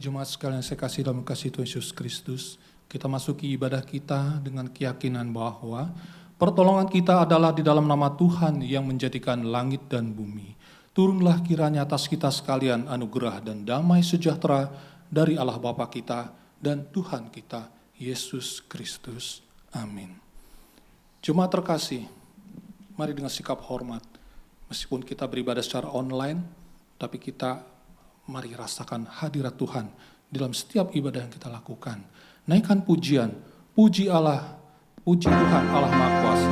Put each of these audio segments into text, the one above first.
jemaat sekalian saya kasih dalam kasih Tuhan Yesus Kristus. Kita masuki ibadah kita dengan keyakinan bahwa pertolongan kita adalah di dalam nama Tuhan yang menjadikan langit dan bumi. Turunlah kiranya atas kita sekalian anugerah dan damai sejahtera dari Allah Bapa kita dan Tuhan kita, Yesus Kristus. Amin. Jemaat terkasih, mari dengan sikap hormat, meskipun kita beribadah secara online, tapi kita mari rasakan hadirat Tuhan dalam setiap ibadah yang kita lakukan. Naikkan pujian, puji Allah, puji Tuhan Allah Maha Kuasa.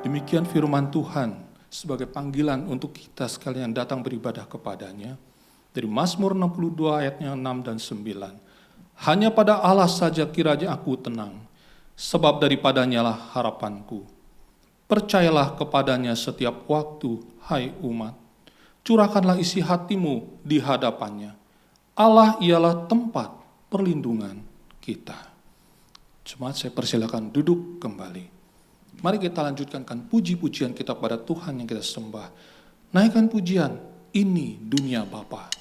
Demikian firman Tuhan sebagai panggilan untuk kita sekalian datang beribadah kepadanya. Dari Mazmur 62 ayatnya 6 dan 9. Hanya pada Allah saja kiranya aku tenang, sebab daripadanya lah harapanku. Percayalah kepadanya setiap waktu, hai umat. Curahkanlah isi hatimu di hadapannya. Allah ialah tempat perlindungan kita. Jemaat, saya persilakan duduk kembali. Mari kita lanjutkan puji-pujian kita pada Tuhan yang kita sembah. Naikkan pujian, ini dunia Bapa.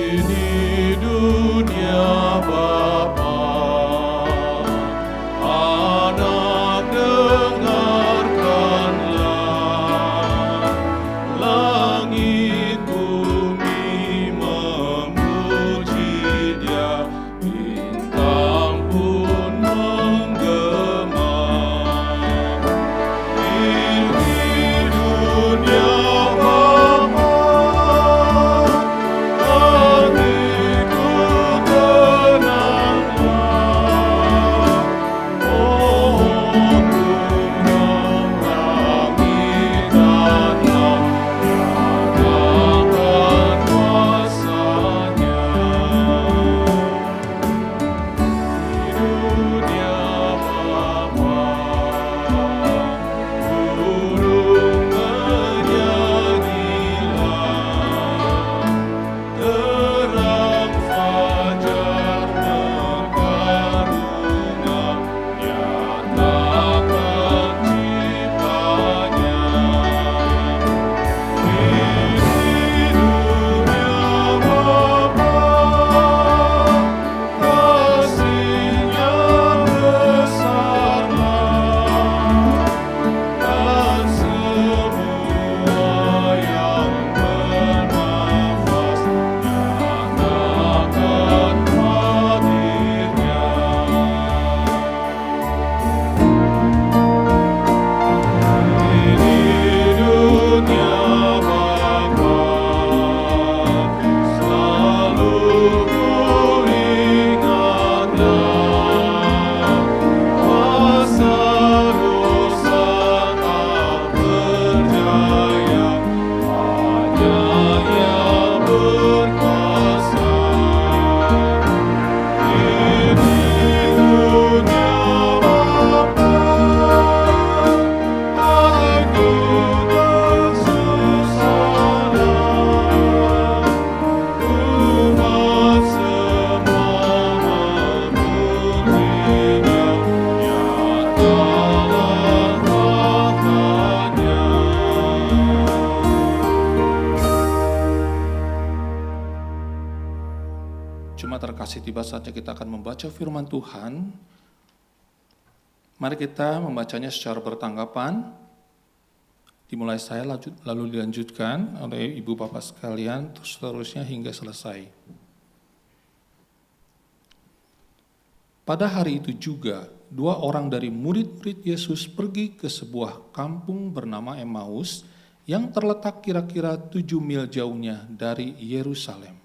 Ini dunia Bapa. kasih, tiba saatnya kita akan membaca firman Tuhan. Mari kita membacanya secara bertanggapan. Dimulai saya lalu dilanjutkan oleh Ibu Bapak sekalian, terus seterusnya hingga selesai. Pada hari itu juga, 2 orang dari murid-murid Yesus pergi ke sebuah kampung bernama Emmaus yang terletak kira-kira 7 mil jauhnya dari Yerusalem.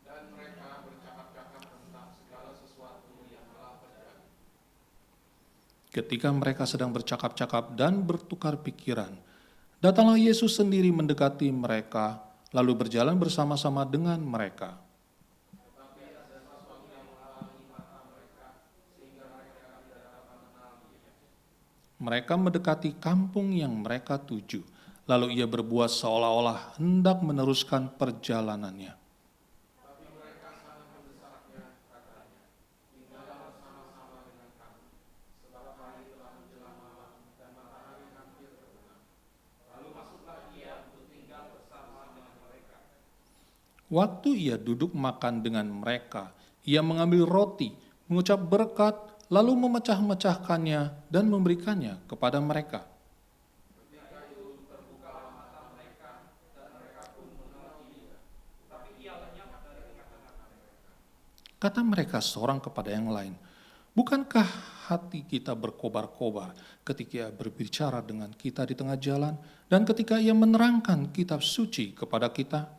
Dan mereka bercakap-cakap tentang segala sesuatu yang telah terjadi. Ketika mereka sedang bercakap-cakap dan bertukar pikiran, datanglah Yesus sendiri mendekati mereka, lalu berjalan bersama-sama dengan mereka. Mereka mendekati kampung yang mereka tuju, lalu ia berbuat seolah-olah hendak meneruskan perjalanannya. Tapi mereka sangat mendesaknya, katanya, tinggallah bersama-sama dengan kami, sebab hari telah menjelang malam dan matahari hampir terbenam. Lalu masuklah ia untuk tinggal bersama dengan mereka. Waktu ia duduk makan dengan mereka, ia mengambil roti, mengucap berkat, lalu memecah-mecahkannya dan memberikannya kepada mereka. Ketika itu terbukalah mata mereka dan mereka pun mengerti dia, tapi ia lenyap dari tengah-tengah mereka. Kata mereka seorang kepada yang lain, bukankah hati kita berkobar-kobar ketika ia berbicara dengan kita di tengah jalan dan ketika ia menerangkan kitab suci kepada kita?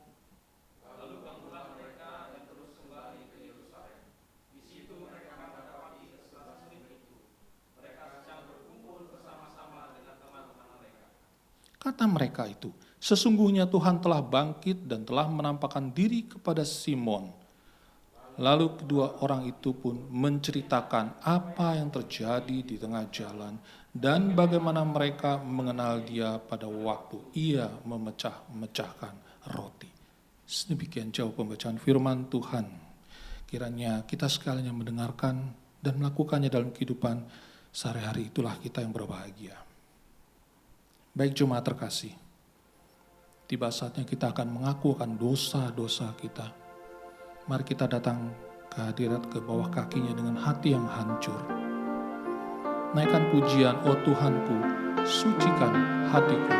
Kata mereka itu, sesungguhnya Tuhan telah bangkit dan telah menampakkan diri kepada Simon. Lalu kedua orang itu pun menceritakan apa yang terjadi di tengah jalan dan bagaimana mereka mengenal dia pada waktu ia memecah-mecahkan roti. Sedemikian jauh pembacaan firman Tuhan. Kiranya kita sekalian yang mendengarkan dan melakukannya dalam kehidupan sehari-hari, itulah kita yang berbahagia. Baik jemaat terkasih, tiba saatnya kita akan mengaku akan dosa-dosa kita. Mari kita datang ke hadirat ke bawah kakinya dengan hati yang hancur. Naikkan pujian, oh Tuhanku, sucikan hatiku.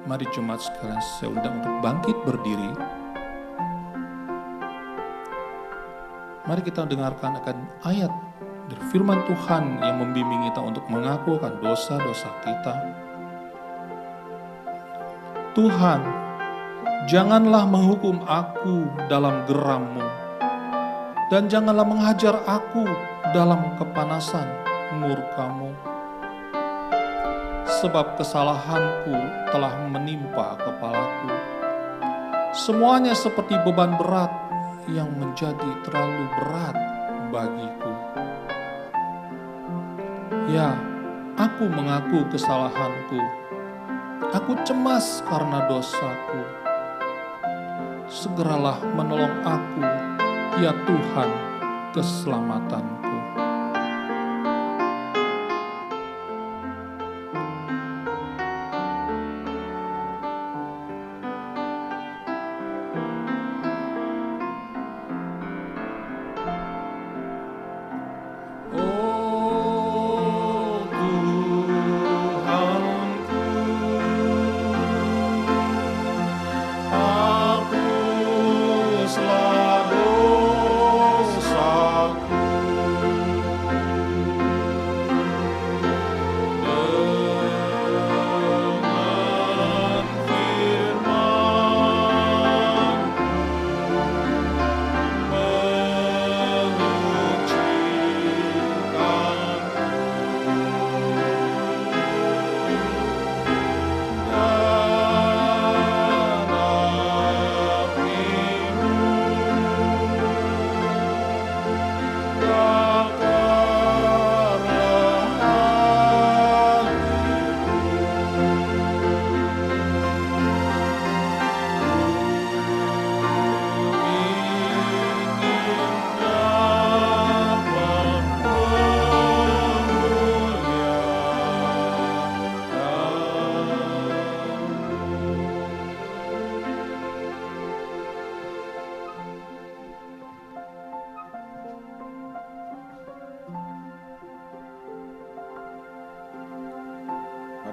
Mari jemaat sekalian saya undang untuk bangkit berdiri. Mari kita dengarkan akan ayat dari firman Tuhan yang membimbing kita untuk mengaku akan dosa-dosa kita. Tuhan, janganlah menghukum aku dalam geram-Mu, dan janganlah menghajar aku dalam kepanasan murka-Mu. Sebab kesalahanku telah menimpa kepalaku. Semuanya seperti beban berat yang menjadi terlalu berat bagiku. Ya, aku mengaku kesalahanku. Aku cemas karena dosaku. Segeralah menolong aku, ya Tuhan, keselamatanku.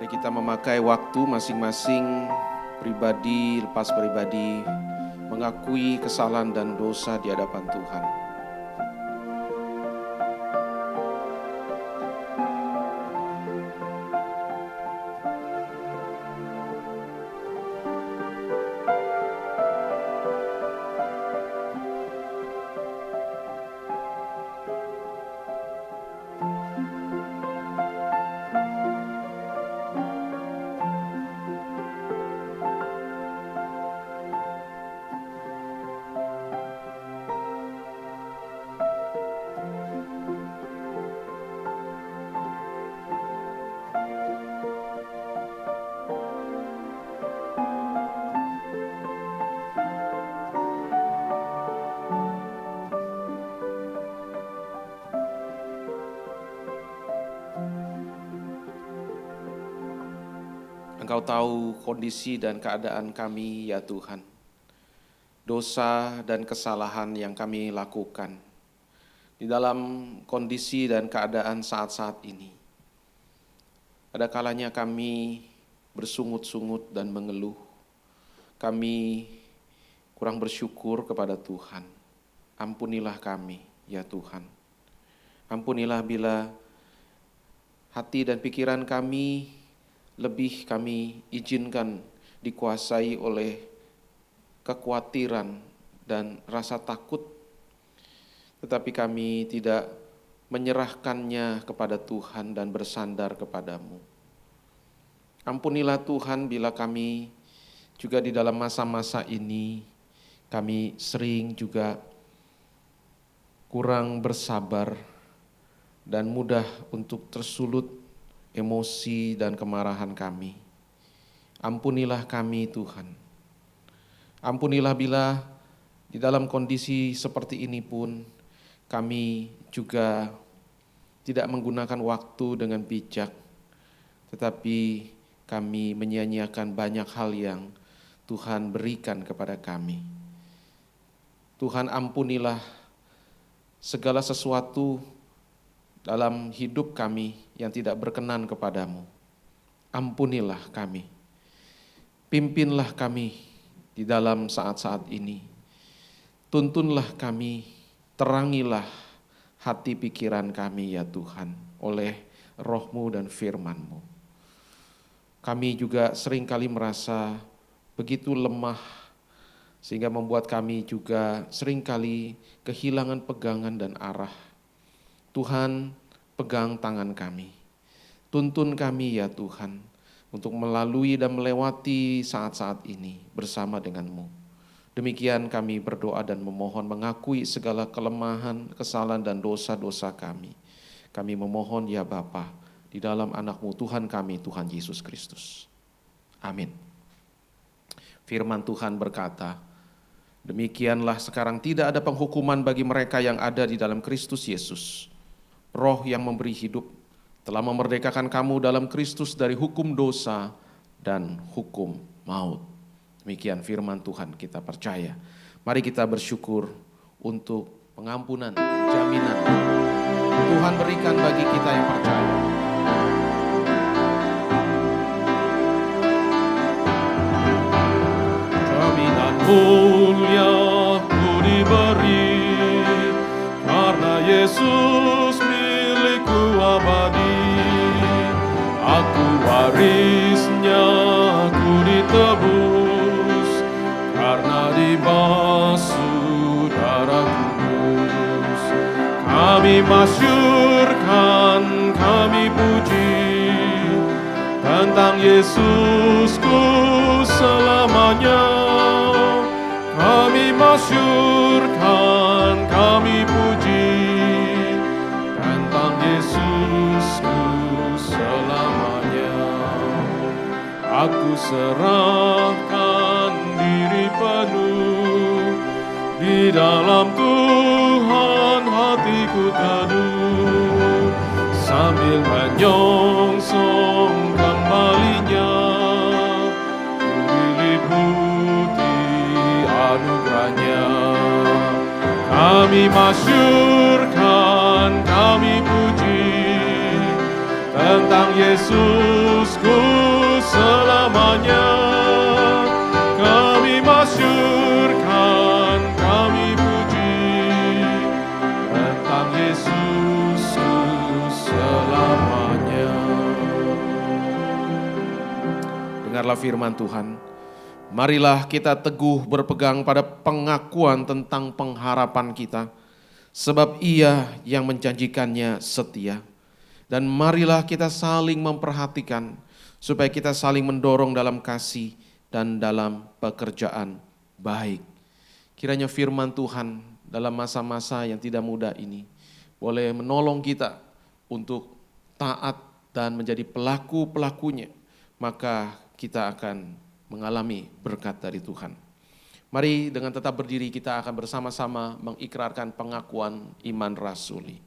Mari kita memakai waktu masing-masing pribadi lepas pribadi mengakui kesalahan dan dosa di hadapan Tuhan. Engkau tahu kondisi dan keadaan kami, ya Tuhan. Dosa dan kesalahan yang kami lakukan di dalam kondisi dan keadaan saat-saat ini. Ada kalanya kami bersungut-sungut dan mengeluh. Kami kurang bersyukur kepada Tuhan. Ampunilah kami, ya Tuhan. Ampunilah bila hati dan pikiran kami lebih kami izinkan dikuasai oleh kekhawatiran dan rasa takut, tetapi kami tidak menyerahkannya kepada Tuhan dan bersandar kepadamu. Ampunilah Tuhan bila kami juga di dalam masa-masa ini kami sering juga kurang bersabar dan mudah untuk tersulut emosi dan kemarahan kami. Ampunilah kami Tuhan. Ampunilah bila di dalam kondisi seperti ini pun kami juga tidak menggunakan waktu dengan bijak, tetapi kami menyia-nyiakan banyak hal yang Tuhan berikan kepada kami. Tuhan, ampunilah segala sesuatu dalam hidup kami yang tidak berkenan kepadamu. Ampunilah kami. Pimpinlah kami di dalam saat-saat ini. Tuntunlah kami, terangilah hati pikiran kami, ya Tuhan, oleh roh-Mu dan firman-Mu. Kami juga seringkali merasa begitu lemah, sehingga membuat kami juga seringkali kehilangan pegangan dan arah. Tuhan, pegang tangan kami, tuntun kami ya Tuhan, untuk melalui dan melewati saat-saat ini bersama denganmu. Demikian kami berdoa dan memohon mengakui segala kelemahan, kesalahan dan dosa-dosa kami. Kami memohon ya Bapa, di dalam anak-Mu Tuhan kami, Tuhan Yesus Kristus. Amin. Firman Tuhan berkata, demikianlah sekarang tidak ada penghukuman bagi mereka yang ada di dalam Kristus Yesus. Roh yang memberi hidup telah memerdekakan kamu dalam Kristus dari hukum dosa dan hukum maut. Demikian firman Tuhan, kita percaya. Mari kita bersyukur untuk pengampunan dan jaminan Tuhan berikan bagi kita yang percaya. Jaminan mulia ku diberi karena Yesus abadi, aku warisnya, ku ditebus karena dibasuh darah kudus. Kami masyurkan, kami puji tentang Yesusku selamanya. Kami masyurkan, kami puji Yesusku selamanya. Aku serahkan diri penuh di dalam Tuhan, hatiku teduh sambil menyongsong kembalinya. Ku diliputi anugerahnya. Kami masyurkan, kami puji tentang Yesusku selamanya. Kami masyurkan, kami puji tentang Yesusku selamanya. Dengarlah firman Tuhan. Marilah kita teguh berpegang pada pengakuan tentang pengharapan kita, sebab Ia yang menjanjikannya setia. Dan marilah kita saling memperhatikan, supaya kita saling mendorong dalam kasih dan dalam pekerjaan baik. Kiranya firman Tuhan dalam masa-masa yang tidak mudah ini boleh menolong kita untuk taat dan menjadi pelaku-pelakunya, maka kita akan mengalami berkat dari Tuhan. Mari dengan tetap berdiri kita akan bersama-sama mengikrarkan pengakuan iman rasuli.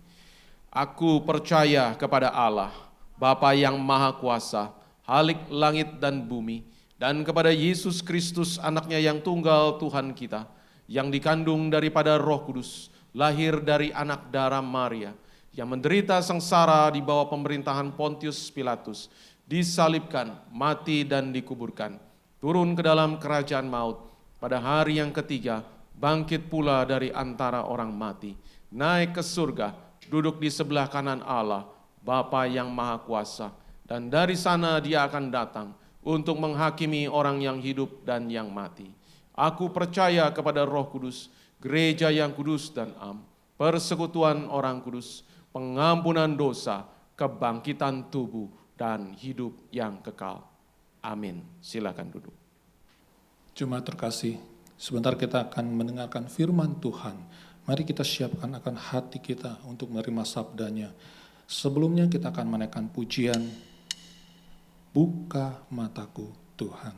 Aku percaya kepada Allah, Bapa yang Maha Kuasa, Khalik langit dan bumi, dan kepada Yesus Kristus anaknya yang tunggal Tuhan kita, yang dikandung daripada Roh Kudus, lahir dari anak darah Maria, yang menderita sengsara di bawah pemerintahan Pontius Pilatus, disalibkan, mati dan dikuburkan, turun ke dalam kerajaan maut, pada hari yang ketiga bangkit pula dari antara orang mati, naik ke surga, duduk di sebelah kanan Allah, Bapa yang Maha Kuasa, dan dari sana Dia akan datang untuk menghakimi orang yang hidup dan yang mati. Aku percaya kepada Roh Kudus, gereja yang kudus dan am, persekutuan orang kudus, pengampunan dosa, kebangkitan tubuh, dan hidup yang kekal. Amin. Silakan duduk. Jemaat terkasih, sebentar kita akan mendengarkan firman Tuhan. Mari kita siapkan akan hati kita untuk menerima sabdanya. Sebelumnya kita akan menaikkan pujian, Buka Mataku Tuhan.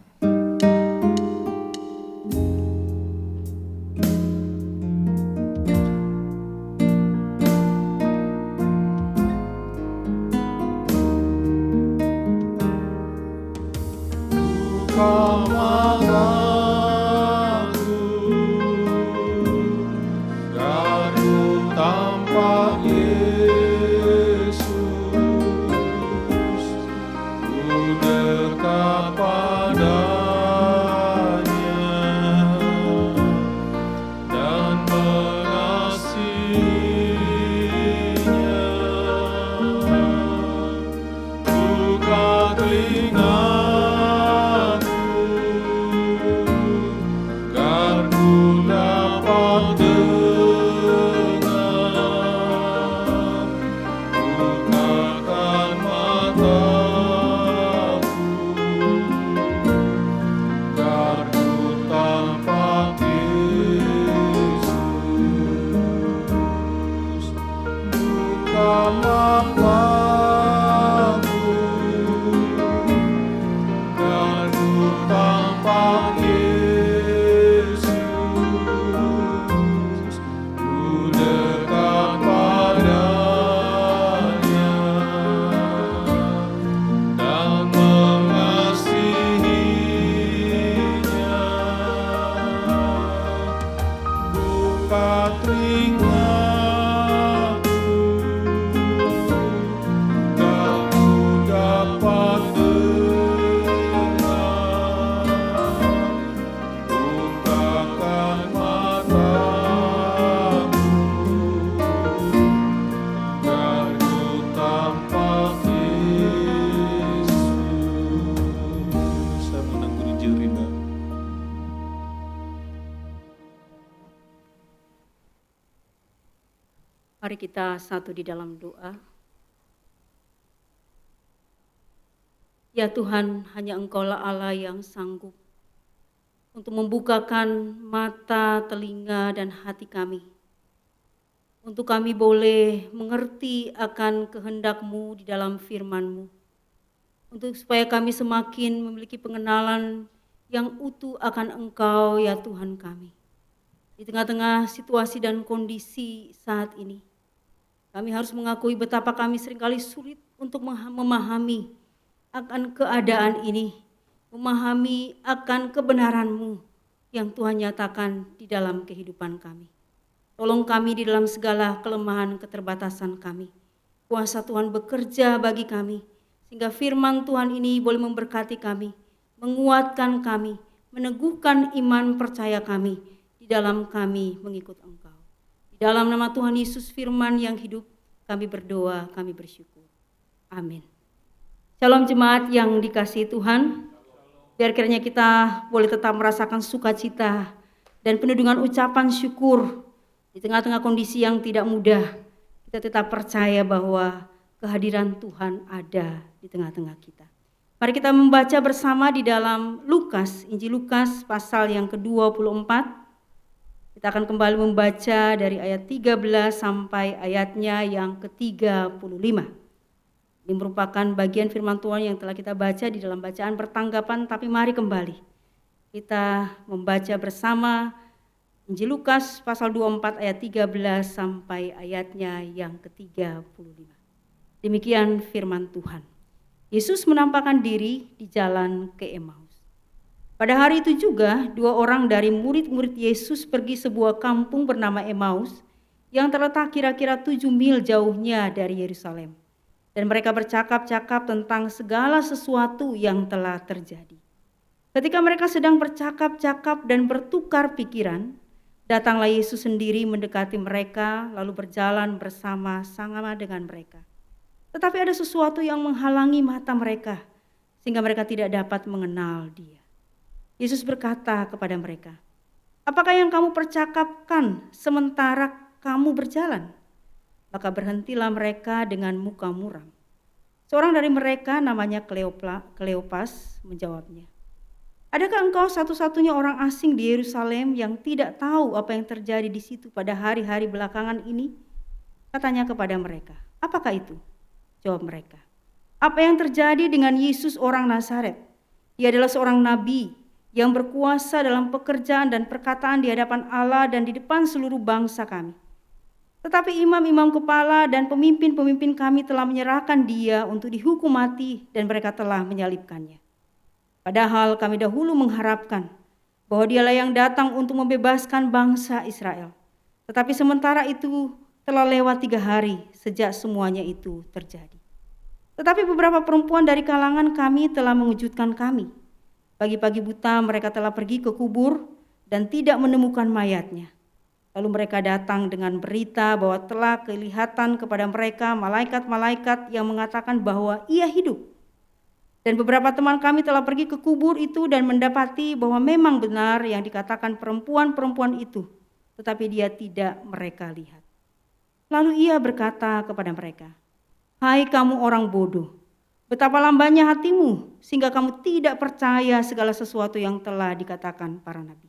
Mari kita satu di dalam doa. Ya Tuhan, hanya Engkaulah Allah yang sanggup untuk membukakan mata, telinga, dan hati kami. Untuk kami boleh mengerti akan kehendak-Mu di dalam firman-Mu. Untuk supaya kami semakin memiliki pengenalan yang utuh akan Engkau, ya Tuhan kami. Di tengah-tengah situasi dan kondisi saat ini, kami harus mengakui betapa kami seringkali sulit untuk memahami akan keadaan ini, memahami akan kebenaran-Mu yang Tuhan nyatakan di dalam kehidupan kami. Tolong kami di dalam segala kelemahan keterbatasan kami. Kuasa Tuhan bekerja bagi kami, Sehingga firman Tuhan ini boleh memberkati kami, menguatkan kami, meneguhkan iman percaya kami di dalam kami mengikut Engkau. Di dalam nama Tuhan Yesus firman yang hidup, kami berdoa, kami bersyukur. Amin. Shalom jemaat yang dikasihi Tuhan. Biar kiranya kita boleh tetap merasakan sukacita dan penuh dengan ucapan syukur di tengah-tengah kondisi yang tidak mudah. Kita tetap percaya bahwa kehadiran Tuhan ada di tengah-tengah kita. Mari kita membaca bersama di dalam Lukas, Injil Lukas pasal yang ke-24. Kita akan kembali membaca dari ayat 13 sampai ayatnya yang ke-35. Ini merupakan bagian firman Tuhan yang telah kita baca di dalam bacaan pertanggapan, tapi mari kembali kita membaca bersama Injil Lukas pasal 24 ayat 13 sampai ayatnya yang ke-35. Demikian firman Tuhan. Yesus menampakkan diri di jalan ke Emmaus. Pada hari itu juga 2 orang dari murid-murid Yesus pergi sebuah kampung bernama Emmaus yang terletak kira-kira 7 mil jauhnya dari Yerusalem. Dan mereka bercakap-cakap tentang segala sesuatu yang telah terjadi. Ketika mereka sedang bercakap-cakap dan bertukar pikiran, datanglah Yesus sendiri mendekati mereka lalu berjalan bersama-sama dengan mereka. Tetapi ada sesuatu yang menghalangi mata mereka, sehingga mereka tidak dapat mengenal Dia. Yesus berkata kepada mereka, "Apakah yang kamu percakapkan sementara kamu berjalan?" Maka berhentilah mereka dengan muka muram. Seorang dari mereka namanya Kleopas menjawabnya, "Adakah engkau satu-satunya orang asing di Yerusalem yang tidak tahu apa yang terjadi di situ pada hari-hari belakangan ini?" Katanya kepada mereka, "Apakah itu?" Jawab mereka, "Apa yang terjadi dengan Yesus orang Nazaret? Dia adalah seorang nabi yang berkuasa dalam pekerjaan dan perkataan di hadapan Allah dan di depan seluruh bangsa kami. Tetapi imam-imam kepala dan pemimpin-pemimpin kami telah menyerahkan dia untuk dihukum mati dan mereka telah menyalibkannya. Padahal kami dahulu mengharapkan bahwa dialah yang datang untuk membebaskan bangsa Israel. Tetapi sementara itu telah lewat 3 hari sejak semuanya itu terjadi. Tetapi beberapa perempuan dari kalangan kami telah mengejutkan kami. Pagi-pagi buta mereka telah pergi ke kubur dan tidak menemukan mayatnya. Lalu mereka datang dengan berita bahwa telah kelihatan kepada mereka malaikat-malaikat yang mengatakan bahwa ia hidup. Dan beberapa teman kami telah pergi ke kubur itu dan mendapati bahwa memang benar yang dikatakan perempuan-perempuan itu, tetapi dia tidak mereka lihat. Lalu ia berkata kepada mereka, "Hai kamu orang bodoh, betapa lambannya hatimu sehingga kamu tidak percaya segala sesuatu yang telah dikatakan para nabi.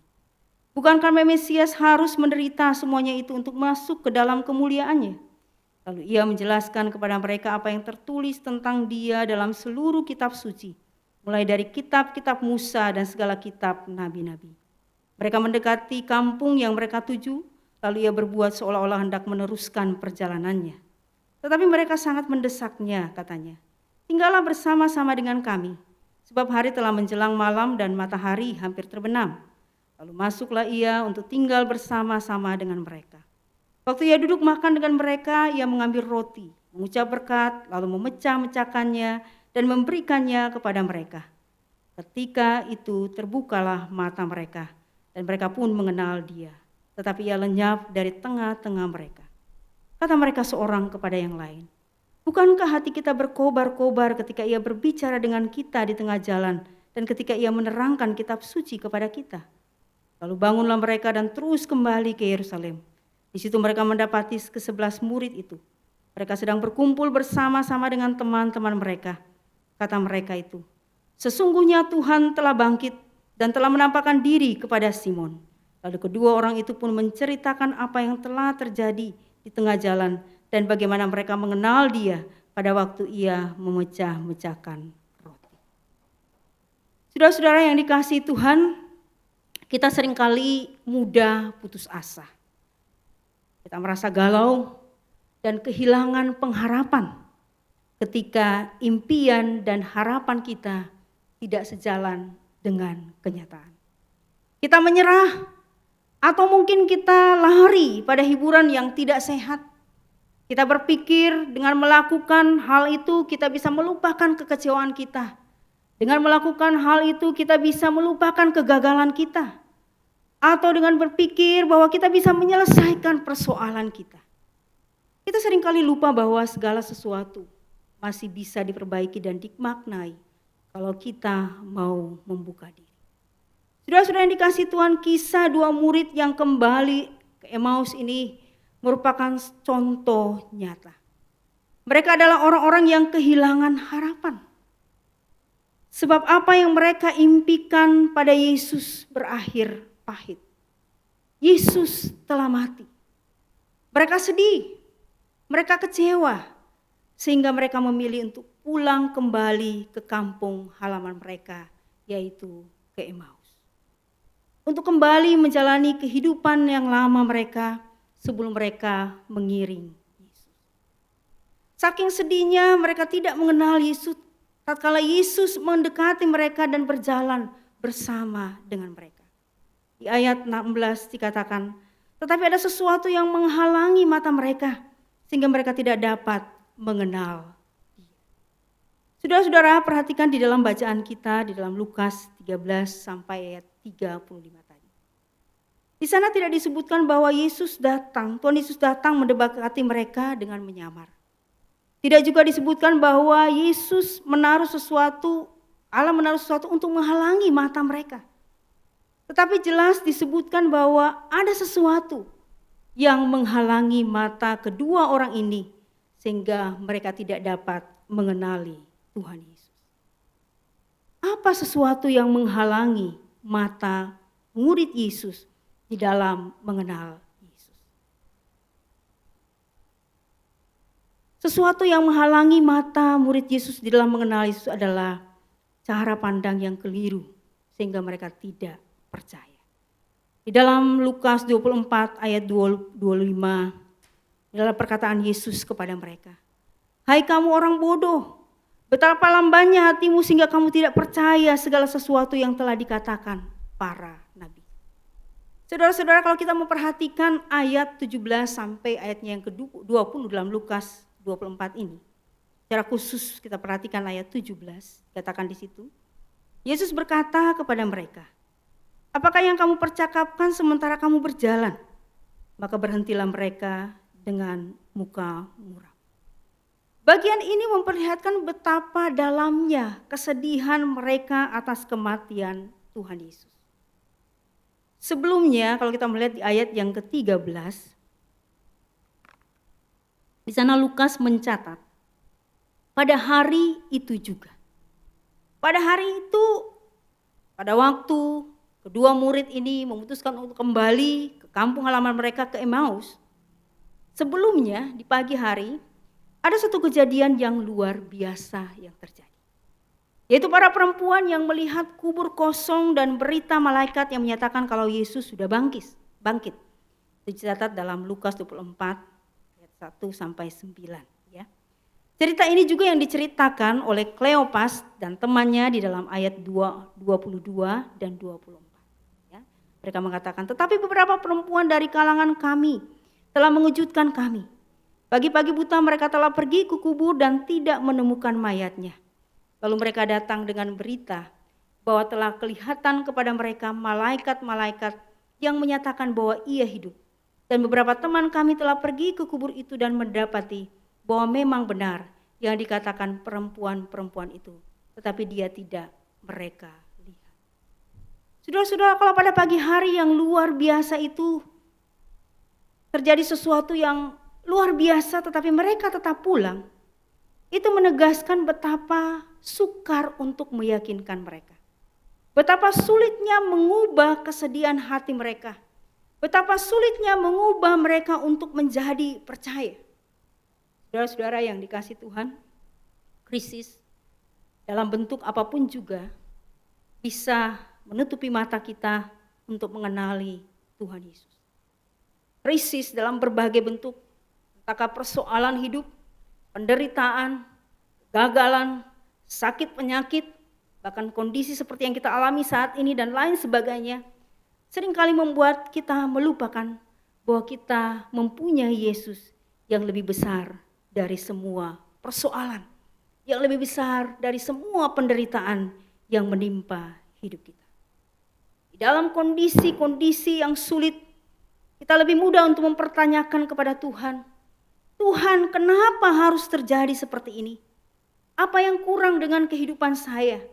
Bukankah Mesias harus menderita semuanya itu untuk masuk ke dalam kemuliaannya?" Lalu ia menjelaskan kepada mereka apa yang tertulis tentang dia dalam seluruh kitab suci, mulai dari kitab-kitab Musa dan segala kitab nabi-nabi. Mereka mendekati kampung yang mereka tuju, lalu ia berbuat seolah-olah hendak meneruskan perjalanannya. Tetapi mereka sangat mendesaknya, katanya, "Tinggallah bersama-sama dengan kami, sebab hari telah menjelang malam dan matahari hampir terbenam." Lalu masuklah ia untuk tinggal bersama-sama dengan mereka. Waktu ia duduk makan dengan mereka, ia mengambil roti, mengucap berkat, lalu memecah-mecahkannya dan memberikannya kepada mereka. Ketika itu terbukalah mata mereka, dan mereka pun mengenal dia. Tetapi ia lenyap dari tengah-tengah mereka. Kata mereka seorang kepada yang lain, "Bukankah hati kita berkobar-kobar ketika ia berbicara dengan kita di tengah jalan dan ketika ia menerangkan kitab suci kepada kita?" Lalu bangunlah mereka dan terus kembali ke Yerusalem. Di situ mereka mendapati ke-11 murid itu. Mereka sedang berkumpul bersama-sama dengan teman-teman mereka. Kata mereka itu, "Sesungguhnya Tuhan telah bangkit dan telah menampakkan diri kepada Simon." Lalu kedua orang itu pun menceritakan apa yang telah terjadi di tengah jalan dan bagaimana mereka mengenal dia pada waktu ia memecah-mecahkan roti. Saudara-saudara yang dikasihi Tuhan, kita seringkali mudah putus asa. Kita merasa galau dan kehilangan pengharapan ketika impian dan harapan kita tidak sejalan dengan kenyataan. Kita menyerah atau mungkin kita lari pada hiburan yang tidak sehat. Kita berpikir dengan melakukan hal itu kita bisa melupakan kekecewaan kita. Dengan melakukan hal itu kita bisa melupakan kegagalan kita. Atau dengan berpikir bahwa kita bisa menyelesaikan persoalan kita. Kita seringkali lupa bahwa segala sesuatu masih bisa diperbaiki dan dimaknai kalau kita mau membuka diri. Saudara-saudara yang dikasihi Tuhan, kisah dua murid yang kembali ke Emmaus ini merupakan contoh nyata. Mereka adalah orang-orang yang kehilangan harapan. Sebab apa yang mereka impikan pada Yesus berakhir pahit. Yesus telah mati. Mereka sedih, mereka kecewa, sehingga mereka memilih untuk pulang kembali ke kampung halaman mereka, yaitu ke Emmaus. Untuk kembali menjalani kehidupan yang lama mereka, sebelum mereka mengiring Yesus. Saking sedihnya mereka tidak mengenal Yesus tatkala Yesus mendekati mereka dan berjalan bersama dengan mereka. Di ayat 16 dikatakan, tetapi ada sesuatu yang menghalangi mata mereka sehingga mereka tidak dapat mengenal Dia. Saudara-saudara, perhatikan di dalam bacaan kita di dalam Lukas 13 sampai ayat 35 tadi. Di sana tidak disebutkan bahwa Tuhan Yesus datang mendekati mereka dengan menyamar. Tidak juga disebutkan bahwa Allah menaruh sesuatu untuk menghalangi mata mereka. Tetapi jelas disebutkan bahwa ada sesuatu yang menghalangi mata kedua orang ini sehingga mereka tidak dapat mengenali Tuhan Yesus. Apa sesuatu yang menghalangi mata murid Yesus di dalam mengenal Yesus? Sesuatu yang menghalangi mata murid Yesus di dalam mengenal Yesus adalah cara pandang yang keliru sehingga mereka tidak percaya. Di dalam Lukas 24 ayat 25 adalah perkataan Yesus kepada mereka. Hai kamu orang bodoh, betapa lambannya hatimu sehingga kamu tidak percaya segala sesuatu yang telah dikatakan para nabi. Saudara-saudara, kalau kita memperhatikan ayat 17 sampai ayatnya yang ke-20 dalam Lukas 24 ini. Secara khusus kita perhatikan ayat 17, katakan di situ. Yesus berkata kepada mereka, apakah yang kamu percakapkan sementara kamu berjalan? Maka berhentilah mereka dengan muka muram. Bagian ini memperlihatkan betapa dalamnya kesedihan mereka atas kematian Tuhan Yesus. Sebelumnya kalau kita melihat di ayat yang ke-13, di sana Lukas mencatat, pada hari itu juga. Pada hari itu, pada waktu kedua murid ini memutuskan untuk kembali ke kampung halaman mereka ke Emmaus. Sebelumnya di pagi hari, ada satu kejadian yang luar biasa yang terjadi. Yaitu para perempuan yang melihat kubur kosong dan berita malaikat yang menyatakan kalau Yesus sudah bangkit. Itu dicatat dalam Lukas 24 ayat 1 sampai 9 ya. Cerita ini juga yang diceritakan oleh Kleopas dan temannya di dalam ayat 22 dan 24 ya. Mereka mengatakan, tetapi beberapa perempuan dari kalangan kami telah mengejutkan kami. Pagi-pagi buta mereka telah pergi ke kubur dan tidak menemukan mayatnya. Lalu mereka datang dengan berita bahwa telah kelihatan kepada mereka malaikat-malaikat yang menyatakan bahwa ia hidup. Dan beberapa teman kami telah pergi ke kubur itu dan mendapati bahwa memang benar yang dikatakan perempuan-perempuan itu. Tetapi dia tidak mereka lihat. Saudara-saudara, kalau pada pagi hari yang luar biasa itu terjadi sesuatu yang luar biasa tetapi mereka tetap pulang. Itu menegaskan betapa sukar untuk meyakinkan mereka. Betapa sulitnya mengubah kesedihan hati mereka. Betapa sulitnya mengubah mereka untuk menjadi percaya. Saudara-saudara yang dikasihi Tuhan, krisis dalam bentuk apapun juga bisa menutupi mata kita untuk mengenali Tuhan Yesus. Krisis dalam berbagai bentuk, entahkah persoalan hidup, penderitaan, kegagalan, sakit penyakit, bahkan kondisi seperti yang kita alami saat ini dan lain sebagainya, seringkali membuat kita melupakan bahwa kita mempunyai Yesus yang lebih besar dari semua persoalan, yang lebih besar dari semua penderitaan yang menimpa hidup kita. Di dalam kondisi-kondisi yang sulit, kita lebih mudah untuk mempertanyakan kepada Tuhan, Tuhan, kenapa harus terjadi seperti ini? Apa yang kurang dengan kehidupan saya?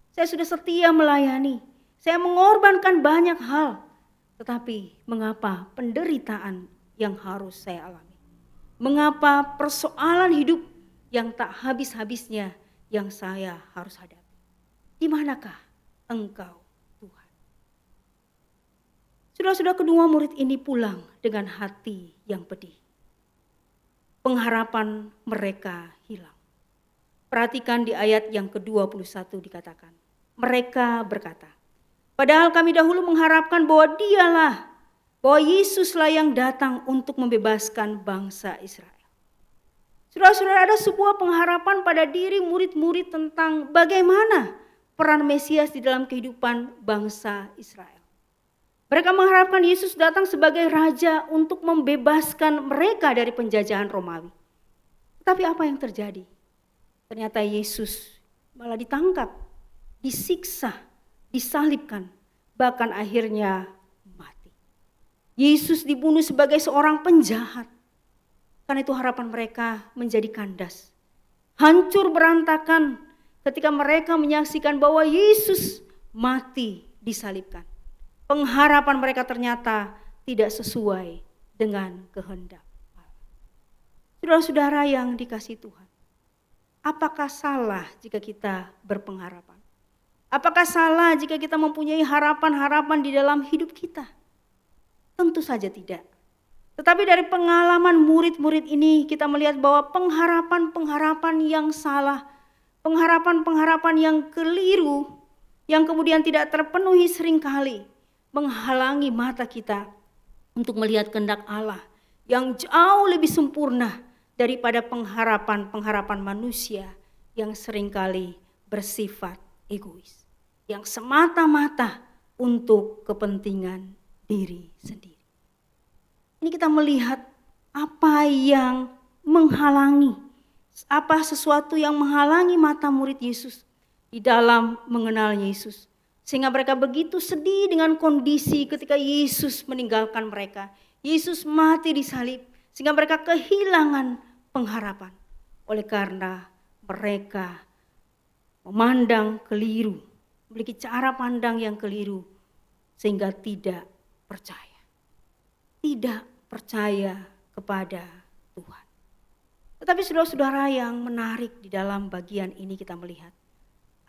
Saya sudah setia melayani, saya mengorbankan banyak hal, tetapi mengapa penderitaan yang harus saya alami? Mengapa persoalan hidup yang tak habis-habisnya yang saya harus hadapi? Di manakah Engkau, Tuhan? Saudara-saudara, kedua murid ini pulang dengan hati yang pedih. Pengharapan mereka hilang. Perhatikan di ayat yang ke-21 dikatakan, mereka berkata, padahal kami dahulu mengharapkan bahwa Yesuslah yang datang untuk membebaskan bangsa Israel. Saudara-saudara, ada sebuah pengharapan pada diri murid-murid tentang bagaimana peran Mesias di dalam kehidupan bangsa Israel. Mereka mengharapkan Yesus datang sebagai raja untuk membebaskan mereka dari penjajahan Romawi. Tapi apa yang terjadi? Ternyata Yesus malah ditangkap, disiksa, disalibkan, bahkan akhirnya mati. Yesus dibunuh sebagai seorang penjahat. Karena itu harapan mereka menjadi kandas. Hancur berantakan ketika mereka menyaksikan bahwa Yesus mati disalibkan. Pengharapan mereka ternyata tidak sesuai dengan kehendak Allah. Saudara-saudara yang dikasihi Tuhan, apakah salah jika kita berpengharapan? Apakah salah jika kita mempunyai harapan-harapan di dalam hidup kita? Tentu saja tidak. Tetapi dari pengalaman murid-murid ini kita melihat bahwa pengharapan-pengharapan yang salah, pengharapan-pengharapan yang keliru, yang kemudian tidak terpenuhi seringkali menghalangi mata kita untuk melihat kehendak Allah yang jauh lebih sempurna daripada pengharapan-pengharapan manusia yang seringkali bersifat egois, yang semata-mata untuk kepentingan diri sendiri. Ini kita melihat apa yang menghalangi, apa sesuatu yang menghalangi mata murid Yesus di dalam mengenal Yesus. Sehingga mereka begitu sedih dengan kondisi ketika Yesus meninggalkan mereka. Yesus mati disalib. Sehingga mereka kehilangan pengharapan. Oleh karena mereka memandang keliru. Memiliki cara pandang yang keliru. Sehingga tidak percaya. Tidak percaya kepada Tuhan. Tetapi saudara-saudara yang menarik di dalam bagian ini kita melihat.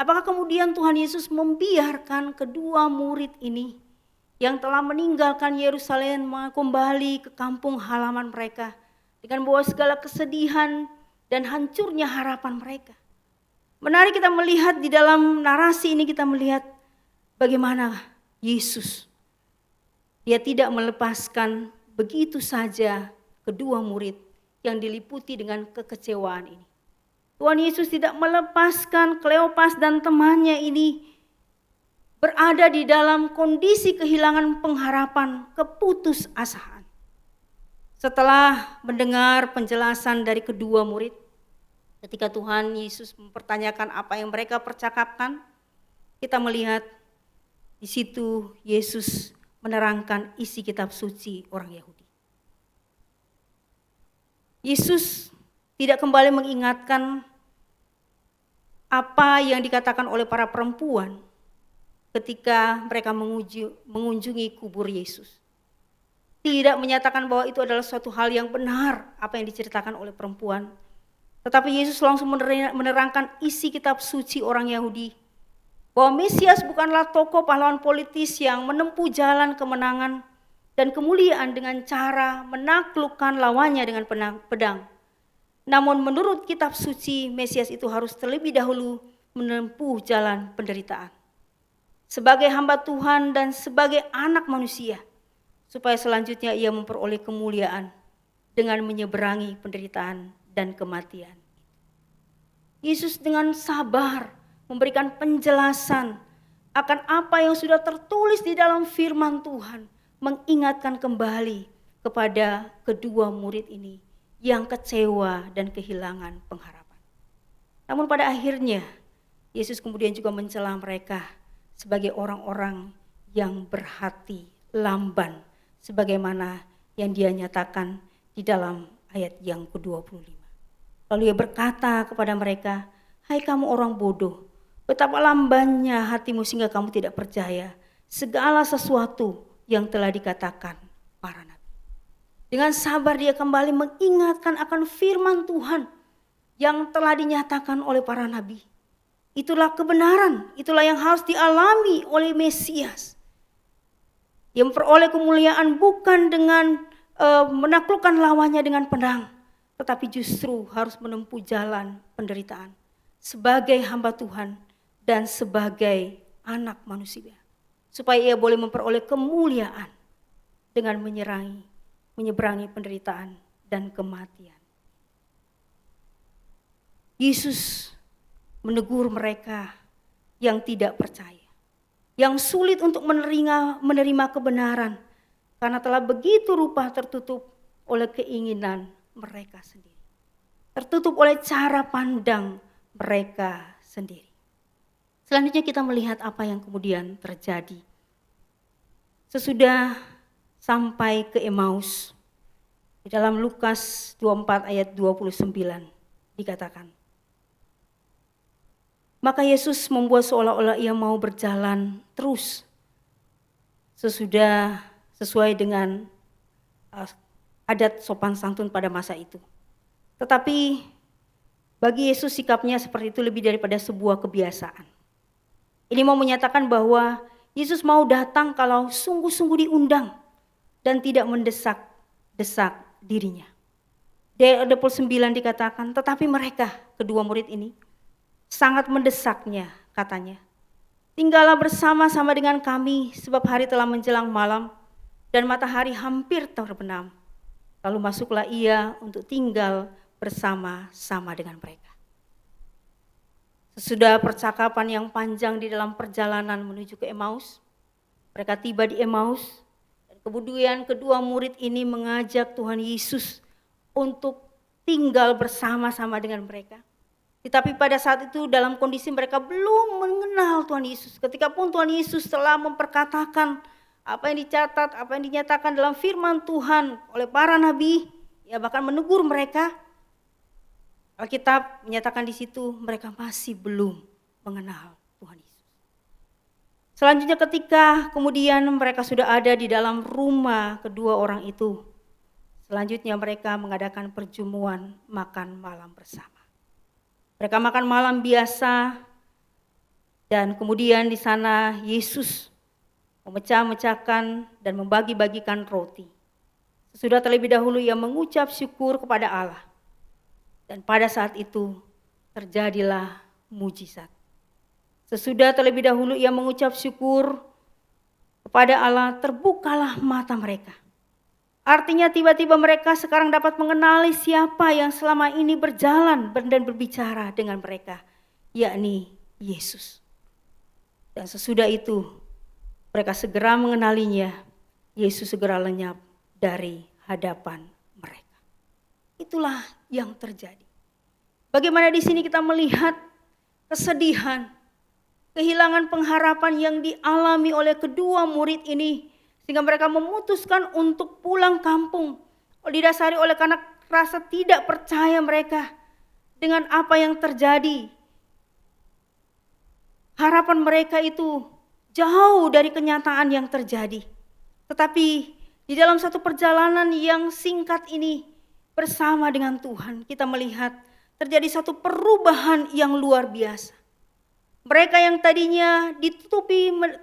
Apakah kemudian Tuhan Yesus membiarkan kedua murid ini yang telah meninggalkan Yerusalem kembali ke kampung halaman mereka dengan bawa segala kesedihan dan hancurnya harapan mereka? Menarik kita melihat di dalam narasi ini, kita melihat bagaimana Yesus, dia tidak melepaskan begitu saja kedua murid yang diliputi dengan kekecewaan ini. Tuhan Yesus tidak melepaskan Kleopas dan temannya ini berada di dalam kondisi kehilangan pengharapan, keputusasaan. Setelah mendengar penjelasan dari kedua murid, ketika Tuhan Yesus mempertanyakan apa yang mereka percakapkan, kita melihat di situ Yesus menerangkan isi kitab suci orang Yahudi. Yesus tidak kembali mengingatkan apa yang dikatakan oleh para perempuan ketika mereka mengunjungi kubur Yesus. Tidak menyatakan bahwa itu adalah suatu hal yang benar apa yang diceritakan oleh perempuan. Tetapi Yesus langsung menerangkan isi kitab suci orang Yahudi. Bahwa Mesias bukanlah tokoh pahlawan politis yang menempuh jalan kemenangan dan kemuliaan dengan cara menaklukkan lawannya dengan pedang. Namun menurut kitab suci, Mesias itu harus terlebih dahulu menempuh jalan penderitaan. Sebagai hamba Tuhan dan sebagai anak manusia, supaya selanjutnya ia memperoleh kemuliaan dengan menyeberangi penderitaan dan kematian. Yesus dengan sabar memberikan penjelasan akan apa yang sudah tertulis di dalam firman Tuhan, mengingatkan kembali kepada kedua murid ini yang kecewa dan kehilangan pengharapan. Namun pada akhirnya Yesus kemudian juga mencela mereka sebagai orang-orang yang berhati lamban, sebagaimana yang dia nyatakan di dalam ayat yang ke-25. Lalu ia berkata kepada mereka, "Hai kamu orang bodoh, betapa lambannya hatimu sehingga kamu tidak percaya segala sesuatu yang telah dikatakan para nabi." Dengan sabar dia kembali mengingatkan akan firman Tuhan yang telah dinyatakan oleh para nabi. Itulah kebenaran, itulah yang harus dialami oleh Mesias. Yang memperoleh kemuliaan bukan dengan menaklukkan lawannya dengan pedang, tetapi justru harus menempuh jalan penderitaan sebagai hamba Tuhan dan sebagai anak manusia, supaya ia boleh memperoleh kemuliaan dengan menyeberangi penderitaan dan kematian. Yesus menegur mereka yang tidak percaya, yang sulit untuk menerima kebenaran, karena telah begitu rupa tertutup oleh keinginan mereka sendiri. Tertutup oleh cara pandang mereka sendiri. Selanjutnya kita melihat apa yang kemudian terjadi. Sesudah sampai ke Emmaus, di dalam Lukas 24 ayat 29 dikatakan, maka Yesus membuat seolah-olah ia mau berjalan terus sesuai dengan adat sopan santun pada masa itu. Tetapi bagi Yesus sikapnya seperti itu lebih daripada sebuah kebiasaan. Ini mau menyatakan bahwa Yesus mau datang kalau sungguh-sungguh diundang dan tidak mendesak-desak dirinya. Di ayat 29 dikatakan, tetapi mereka, kedua murid ini, sangat mendesaknya, katanya. Tinggallah bersama-sama dengan kami sebab hari telah menjelang malam dan matahari hampir terbenam. Lalu masuklah ia untuk tinggal bersama-sama dengan mereka. Sesudah percakapan yang panjang di dalam perjalanan menuju ke Emmaus, mereka tiba di Emmaus dan kemudian kedua murid ini mengajak Tuhan Yesus untuk tinggal bersama-sama dengan mereka. Tetapi pada saat itu dalam kondisi mereka belum mengenal Tuhan Yesus. Ketika pun Tuhan Yesus telah memperkatakan apa yang dicatat, apa yang dinyatakan dalam firman Tuhan oleh para nabi, ya bahkan menegur mereka, Alkitab menyatakan di situ mereka masih belum mengenal Tuhan Yesus. Selanjutnya ketika kemudian mereka sudah ada di dalam rumah kedua orang itu, selanjutnya mereka mengadakan perjamuan makan malam bersama. Mereka makan malam biasa dan kemudian di sana Yesus memecah-mecahkan dan membagi-bagikan roti. Sesudah terlebih dahulu ia mengucap syukur kepada Allah. Dan pada saat itu terjadilah mujizat. Sesudah terlebih dahulu ia mengucap syukur kepada Allah, terbukalah mata mereka. Artinya tiba-tiba mereka sekarang dapat mengenali siapa yang selama ini berjalan dan berbicara dengan mereka, yakni Yesus. Dan sesudah itu mereka segera mengenalinya, Yesus segera lenyap dari hadapan mereka. Itulah yang terjadi. Bagaimana di sini kita melihat kesedihan, kehilangan pengharapan yang dialami oleh kedua murid ini, sehingga mereka memutuskan untuk pulang kampung. Didasari oleh karena rasa tidak percaya mereka dengan apa yang terjadi. Harapan mereka itu jauh dari kenyataan yang terjadi. Tetapi di dalam satu perjalanan yang singkat ini bersama dengan Tuhan, kita melihat terjadi satu perubahan yang luar biasa. Mereka yang tadinya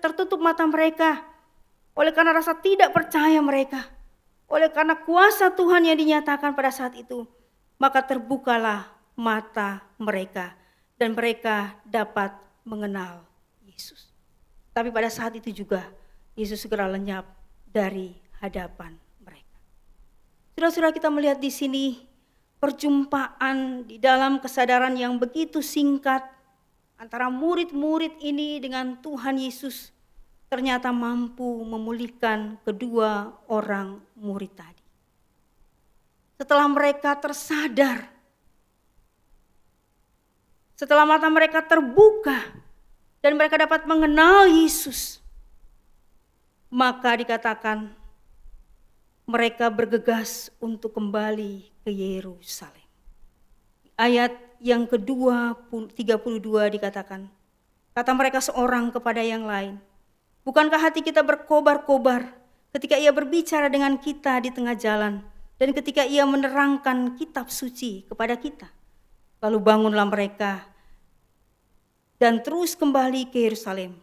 tertutup mata mereka oleh karena rasa tidak percaya mereka, oleh karena kuasa Tuhan yang dinyatakan pada saat itu, maka terbukalah mata mereka dan mereka dapat mengenal Yesus. Tapi pada saat itu juga Yesus segera lenyap dari hadapan mereka. Saudara-saudara, kita melihat di sini perjumpaan di dalam kesadaran yang begitu singkat antara murid-murid ini dengan Tuhan Yesus ternyata mampu memulihkan kedua orang murid tadi. setelah mereka tersadar, setelah mata mereka terbuka dan mereka dapat mengenal Yesus, maka dikatakan mereka bergegas untuk kembali ke Yerusalem. Ayat yang ke-32 dikatakan, kata mereka seorang kepada yang lain, bukankah hati kita berkobar-kobar ketika ia berbicara dengan kita di tengah jalan dan ketika ia menerangkan kitab suci kepada kita? Lalu bangunlah mereka dan terus kembali ke Yerusalem.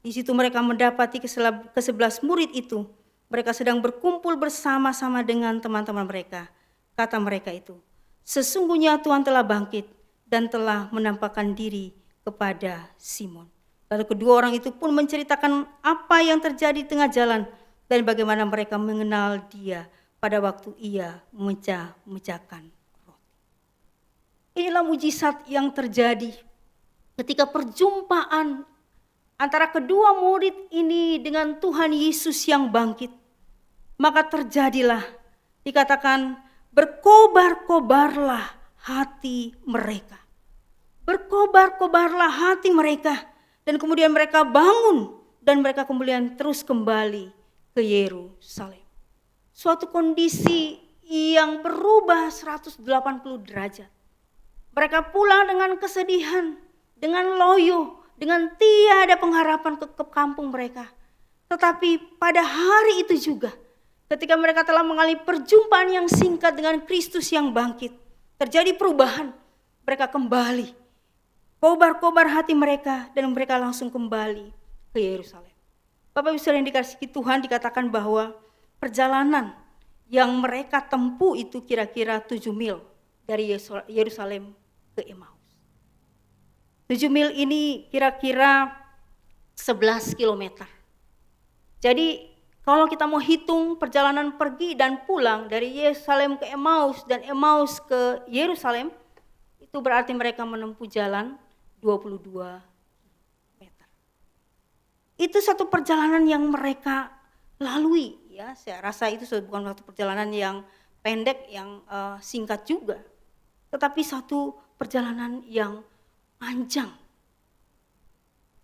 Di situ mereka mendapati ke-11 murid itu. Mereka sedang berkumpul bersama-sama dengan teman-teman mereka. Kata mereka itu, sesungguhnya Tuhan telah bangkit dan telah menampakkan diri kepada Simon. Lalu kedua orang itu pun menceritakan apa yang terjadi di tengah jalan dan bagaimana mereka mengenal dia pada waktu ia memecah-mecahkan roti. Inilah mujizat yang terjadi ketika perjumpaan antara kedua murid ini dengan Tuhan Yesus yang bangkit. Maka terjadilah, dikatakan berkobar-kobarlah hati mereka. Berkobar-kobarlah hati mereka. Dan kemudian mereka bangun dan mereka kemudian terus kembali ke Yerusalem. Suatu kondisi yang berubah 180 derajat. Mereka pulang dengan kesedihan, dengan loyo, dengan tiada pengharapan ke kampung mereka. Tetapi pada hari itu juga, ketika mereka telah mengalami perjumpaan yang singkat dengan Kristus yang bangkit, terjadi perubahan. Mereka kembali, kobar-kobar hati mereka dan mereka langsung kembali ke Yerusalem. Bapak Ibu Saudara yang dikasihi Tuhan, dikatakan bahwa perjalanan yang mereka tempuh itu kira-kira 7 mil dari Yerusalem ke Emmaus. 7 mil ini kira-kira 11 kilometer. Jadi kalau kita mau hitung perjalanan pergi dan pulang dari Yerusalem ke Emmaus dan Emmaus ke Yerusalem, itu berarti mereka menempuh jalan 22 meter. Itu satu perjalanan yang mereka lalui, ya. Saya rasa itu bukan satu perjalanan yang pendek, yang singkat juga, tetapi satu perjalanan yang panjang.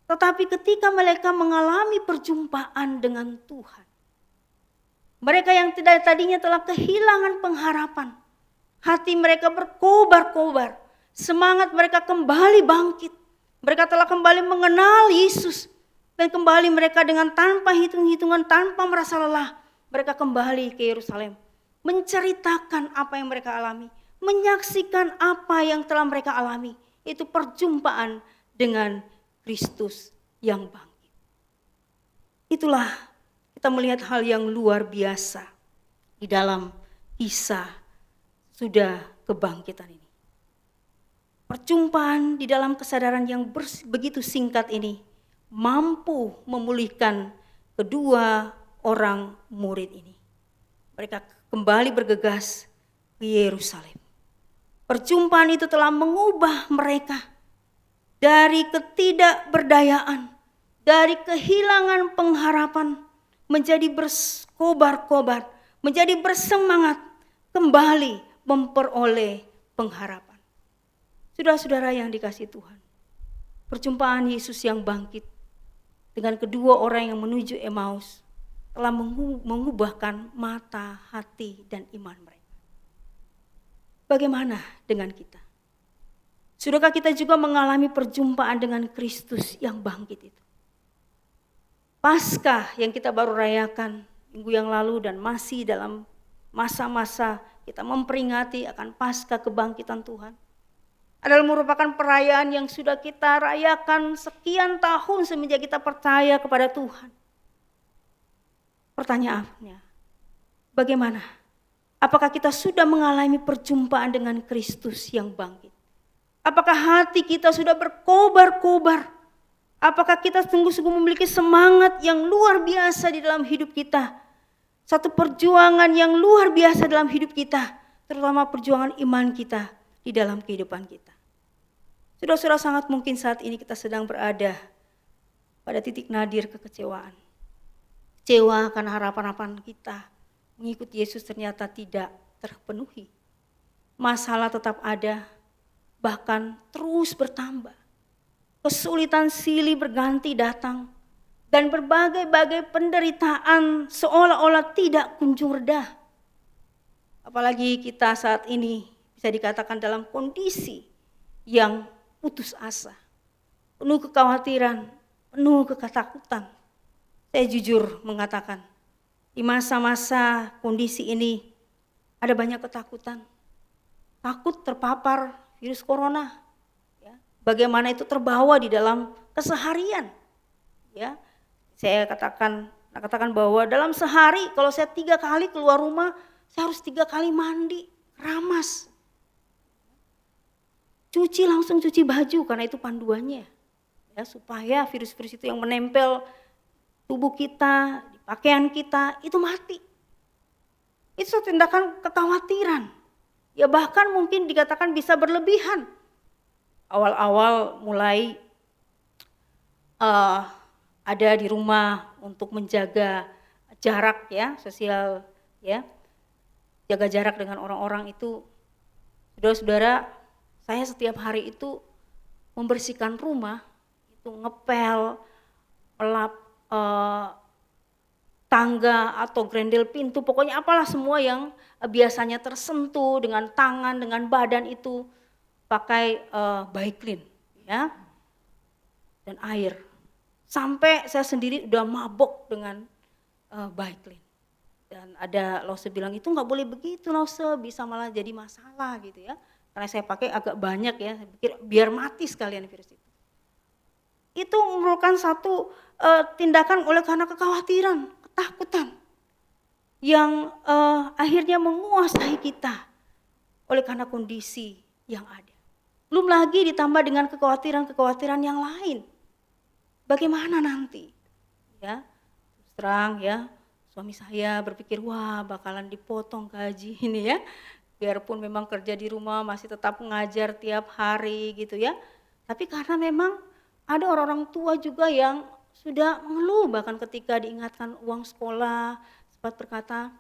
Tetapi ketika mereka mengalami perjumpaan dengan Tuhan, mereka yang tadinya telah kehilangan pengharapan, hati mereka berkobar-kobar, semangat mereka kembali bangkit. Mereka telah kembali mengenal Yesus. Dan kembali mereka dengan tanpa hitung-hitungan, tanpa merasa lelah, mereka kembali ke Yerusalem. Menceritakan apa yang mereka alami, menyaksikan apa yang telah mereka alami. Itu perjumpaan dengan Kristus yang bangkit. Itulah kita melihat hal yang luar biasa di dalam kisah sudah kebangkitan ini. Perjumpaan di dalam kesadaran yang begitu singkat ini mampu memulihkan kedua orang murid ini. Mereka kembali bergegas ke Yerusalem. Perjumpaan itu telah mengubah mereka dari ketidakberdayaan, dari kehilangan pengharapan, menjadi berkobar-kobar, menjadi bersemangat, kembali memperoleh pengharapan. Saudara-saudara yang dikasihi Tuhan, perjumpaan Yesus yang bangkit dengan kedua orang yang menuju Emmaus telah mengubahkan mata, hati, dan iman mereka. Bagaimana dengan kita? Sudahkah kita juga mengalami perjumpaan dengan Kristus yang bangkit itu? Paskah yang kita baru rayakan minggu yang lalu dan masih dalam masa-masa kita memperingati akan Paskah kebangkitan Tuhan, adalah merupakan perayaan yang sudah kita rayakan sekian tahun semenjak kita percaya kepada Tuhan. Pertanyaannya, bagaimana? Apakah kita sudah mengalami perjumpaan dengan Kristus yang bangkit? Apakah hati kita sudah berkobar-kobar? Apakah kita sungguh-sungguh memiliki semangat yang luar biasa di dalam hidup kita? Satu perjuangan yang luar biasa dalam hidup kita, terutama perjuangan iman kita di dalam kehidupan kita. Saudara-saudara, sangat mungkin saat ini kita sedang berada pada titik nadir kekecewaan. Kecewa karena harapan-harapan kita mengikuti Yesus ternyata tidak terpenuhi. Masalah tetap ada, bahkan terus bertambah. Kesulitan silih berganti datang, dan berbagai-bagai penderitaan seolah-olah tidak kunjung reda. Apalagi kita saat ini bisa dikatakan dalam kondisi yang putus asa, penuh kekhawatiran, penuh ketakutan. Saya jujur mengatakan, di masa-masa kondisi ini ada banyak ketakutan. Takut terpapar virus corona. Ya. Bagaimana itu terbawa di dalam keseharian. Ya. Saya katakan bahwa dalam sehari kalau saya 3 kali keluar rumah, saya harus 3 kali mandi, keramas. Langsung cuci baju karena itu panduannya. Ya, supaya virus-virus itu yang menempel tubuh kita, di pakaian kita itu mati. Itu tindakan kekhawatiran. Ya bahkan mungkin dikatakan bisa berlebihan. Awal-awal mulai ada di rumah untuk menjaga jarak ya, sosial ya. Jaga jarak dengan orang-orang itu. Saudara-saudara, saya setiap hari itu membersihkan rumah, itu ngepel, melap tangga atau grendel pintu, pokoknya apalah semua yang biasanya tersentuh dengan tangan, dengan badan itu pakai Baiklin ya, dan air. Sampai saya sendiri udah mabok dengan Baiklin. Dan ada Lause bilang itu nggak boleh begitu Lause, bisa malah jadi masalah gitu ya. Karena saya pakai agak banyak ya, saya pikir biar mati sekalian virus itu. Itu merupakan satu tindakan oleh karena kekhawatiran, ketakutan yang akhirnya menguasai kita oleh karena kondisi yang ada. Belum lagi ditambah dengan kekhawatiran-kekhawatiran yang lain. Bagaimana nanti? Ya, terus terang ya, suami saya berpikir wah bakalan dipotong gaji ini ya. Biarpun memang kerja di rumah masih tetap mengajar tiap hari gitu ya. Tapi karena memang ada orang-orang tua juga yang sudah mengeluh bahkan ketika diingatkan uang sekolah, sempat berkata,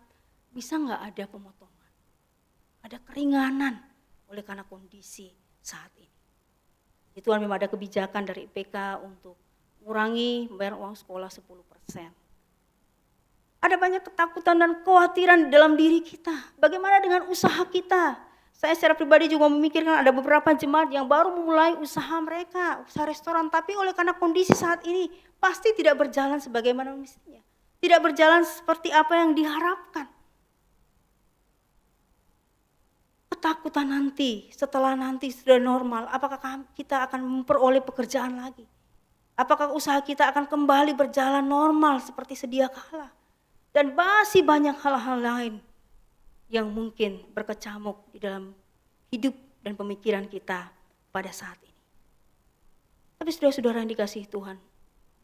bisa nggak ada pemotongan, ada keringanan oleh karena kondisi saat ini. Itu kan memang ada kebijakan dari IPK untuk mengurangi membayar uang sekolah 10%. Ada banyak ketakutan dan kekhawatiran di dalam diri kita. Bagaimana dengan usaha kita? Saya secara pribadi juga memikirkan ada beberapa jemaat yang baru memulai usaha mereka, usaha restoran. Tapi oleh karena kondisi saat ini pasti tidak berjalan sebagaimana mestinya. Tidak berjalan seperti apa yang diharapkan. Ketakutan nanti, setelah nanti sudah normal, apakah kita akan memperoleh pekerjaan lagi? Apakah usaha kita akan kembali berjalan normal seperti sedia kala? Dan masih banyak hal-hal lain yang mungkin berkecamuk di dalam hidup dan pemikiran kita pada saat ini. Tapi saudara-saudara yang dikasihi Tuhan,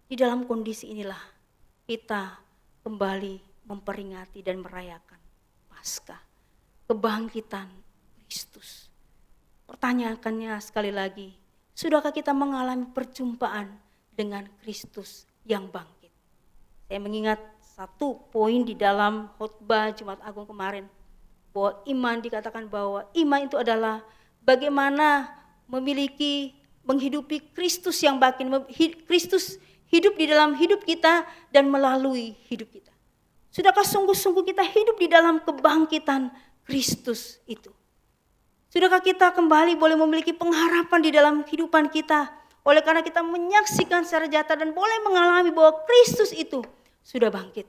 di dalam kondisi inilah kita kembali memperingati dan merayakan Paskah, kebangkitan Kristus. Pertanyaannya sekali lagi, sudahkah kita mengalami perjumpaan dengan Kristus yang bangkit? Saya mengingat satu poin di dalam khotbah Jumat Agung kemarin, bahwa iman dikatakan bahwa iman itu adalah bagaimana menghidupi Kristus yang bangkit, Kristus hidup di dalam hidup kita dan melalui hidup kita. Sudahkah sungguh-sungguh kita hidup di dalam kebangkitan Kristus itu? Sudahkah kita kembali boleh memiliki pengharapan di dalam kehidupan kita? Oleh karena kita menyaksikan secara nyata dan boleh mengalami bahwa Kristus itu sudah bangkit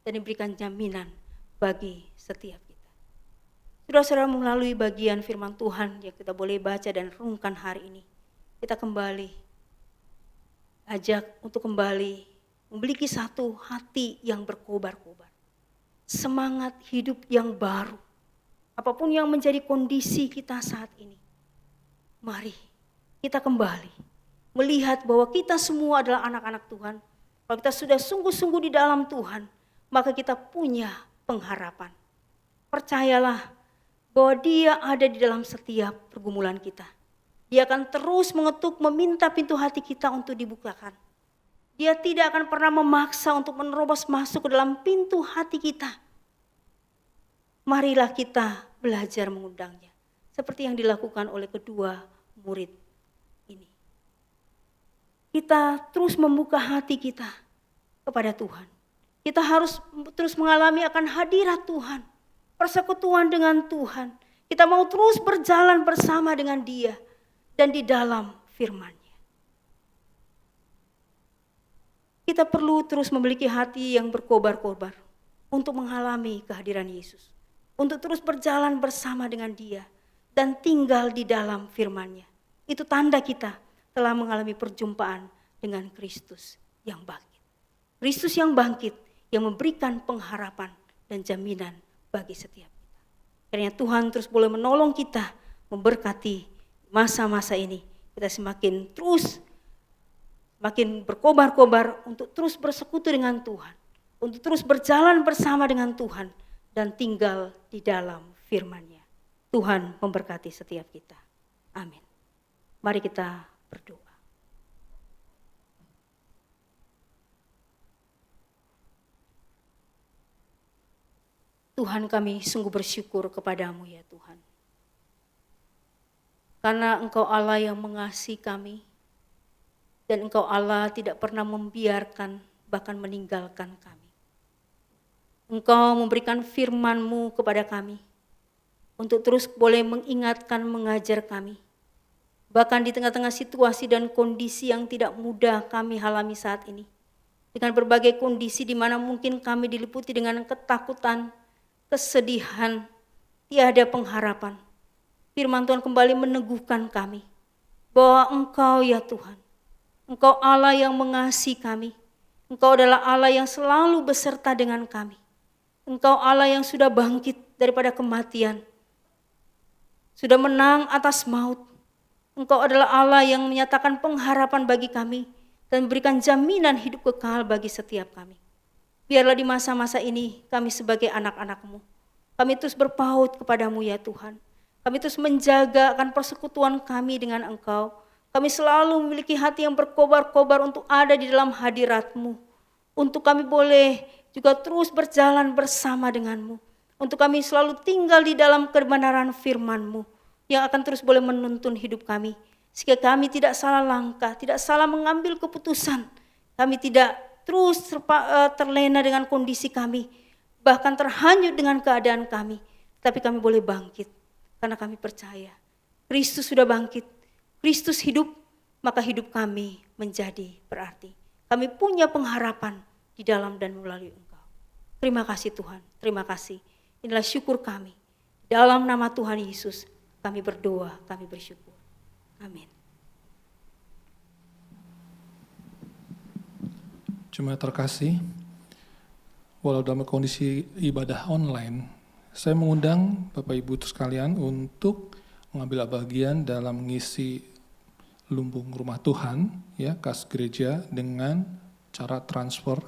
dan diberikan jaminan bagi setiap kita. Saudara-saudara, melalui bagian firman Tuhan yang kita boleh baca dan renungkan hari ini, kita kembali ajak untuk kembali memiliki satu hati yang berkobar-kobar. Semangat hidup yang baru. Apapun yang menjadi kondisi kita saat ini. Mari kita kembali melihat bahwa kita semua adalah anak-anak Tuhan. Kalau kita sudah sungguh-sungguh di dalam Tuhan, maka kita punya pengharapan. Percayalah bahwa Dia ada di dalam setiap pergumulan kita. Dia akan terus mengetuk, meminta pintu hati kita untuk dibukakan. Dia tidak akan pernah memaksa untuk menerobos masuk ke dalam pintu hati kita. Marilah kita belajar mengundangnya. Seperti yang dilakukan oleh kedua murid ini. Kita terus membuka hati kita kepada Tuhan. Kita harus terus mengalami akan hadirat Tuhan, persekutuan dengan Tuhan. Kita mau terus berjalan bersama dengan Dia dan di dalam firman-Nya. Kita perlu terus memiliki hati yang berkobar-kobar untuk mengalami kehadiran Yesus, untuk terus berjalan bersama dengan Dia dan tinggal di dalam firman-Nya. Itu tanda kita telah mengalami perjumpaan dengan Kristus yang bangkit. Kristus yang bangkit, yang memberikan pengharapan dan jaminan bagi setiap kita. Karena Tuhan terus boleh menolong kita, memberkati masa-masa ini. Kita semakin berkobar-kobar untuk terus bersekutu dengan Tuhan, untuk terus berjalan bersama dengan Tuhan dan tinggal di dalam firman-Nya. Tuhan memberkati setiap kita. Amin. Mari kita berdoa. Tuhan, kami sungguh bersyukur kepadamu ya Tuhan. Karena Engkau Allah yang mengasihi kami, dan Engkau Allah tidak pernah membiarkan bahkan meninggalkan kami. Engkau memberikan firman-Mu kepada kami, untuk terus boleh mengingatkan, mengajar kami. Bahkan di tengah-tengah situasi dan kondisi yang tidak mudah kami alami saat ini. Dengan berbagai kondisi di mana mungkin kami diliputi dengan ketakutan, kesedihan, tiada pengharapan. Firman Tuhan kembali meneguhkan kami bahwa Engkau ya Tuhan, Engkau Allah yang mengasihi kami. Engkau adalah Allah yang selalu beserta dengan kami. Engkau Allah yang sudah bangkit daripada kematian, sudah menang atas maut. Engkau adalah Allah yang menyatakan pengharapan bagi kami dan berikan jaminan hidup kekal bagi setiap kami. Biarlah di masa-masa ini kami sebagai anak-anak-Mu, kami terus berpaut kepadamu ya Tuhan. Kami terus menjaga akan persekutuan kami dengan Engkau. Kami selalu memiliki hati yang berkobar-kobar untuk ada di dalam hadirat-Mu. Untuk kami boleh juga terus berjalan bersama dengan-Mu. Untuk kami selalu tinggal di dalam kebenaran firman-Mu yang akan terus boleh menuntun hidup kami. Sehingga kami tidak salah langkah, tidak salah mengambil keputusan. Kami tidak terus terlena dengan kondisi kami, bahkan terhanyut dengan keadaan kami. Tapi kami boleh bangkit, karena kami percaya Kristus sudah bangkit, Kristus hidup, maka hidup kami menjadi berarti. Kami punya pengharapan di dalam dan melalui Engkau. Terima kasih Tuhan, terima kasih. Inilah syukur kami. Dalam nama Tuhan Yesus, kami berdoa, kami bersyukur. Amin. Jemaat terkasih, walau dalam kondisi ibadah online, saya mengundang Bapak Ibu sekalian untuk mengambil bagian dalam mengisi lumbung rumah Tuhan, ya, kas gereja dengan cara transfer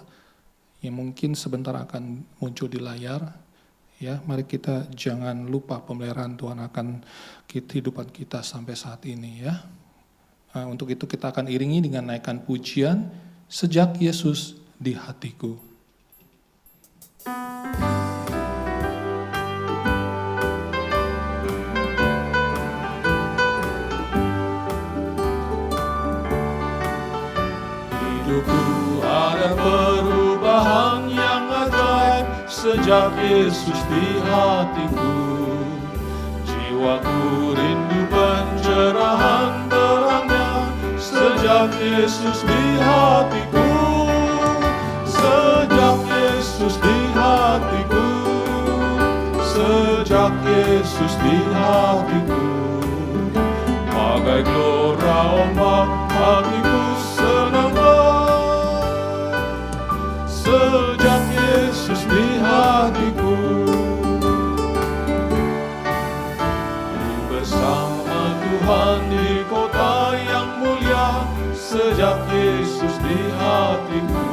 yang mungkin sebentar akan muncul di layar. Ya, mari kita jangan lupa pemeliharaan Tuhan akan kehidupan kita sampai saat ini, ya. Nah, untuk itu kita akan iringi dengan naikkan pujian Sejak Yesus di Hatiku. Hidupku ada perubahan yang ajaib sejak Yesus di hatiku. Jiwaku rindu pencerahan terangnya sejak Yesus di hatiku. Sejak Yesus di hatiku. Sejak Yesus di hatiku. Bagai gelora ombak hatiku senanglah. Sejak Yesus di hatiku. Ku bersama Tuhan di kota yang mulia. Sejak Yesus di hatiku.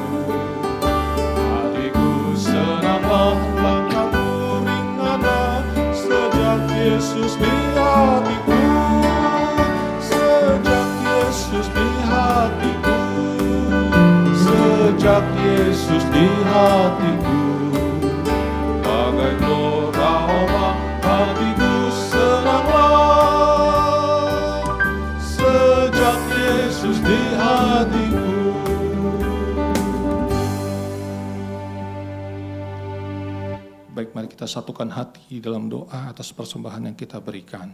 Hatiku senanglah, langkahku ringanlah. Sejak Yesus di hatiku. Sejak Yesus di hatiku. Sejak Yesus di hatiku. Bagai gelora ombak hatiku kita satukan hati dalam doa atas persembahan yang kita berikan.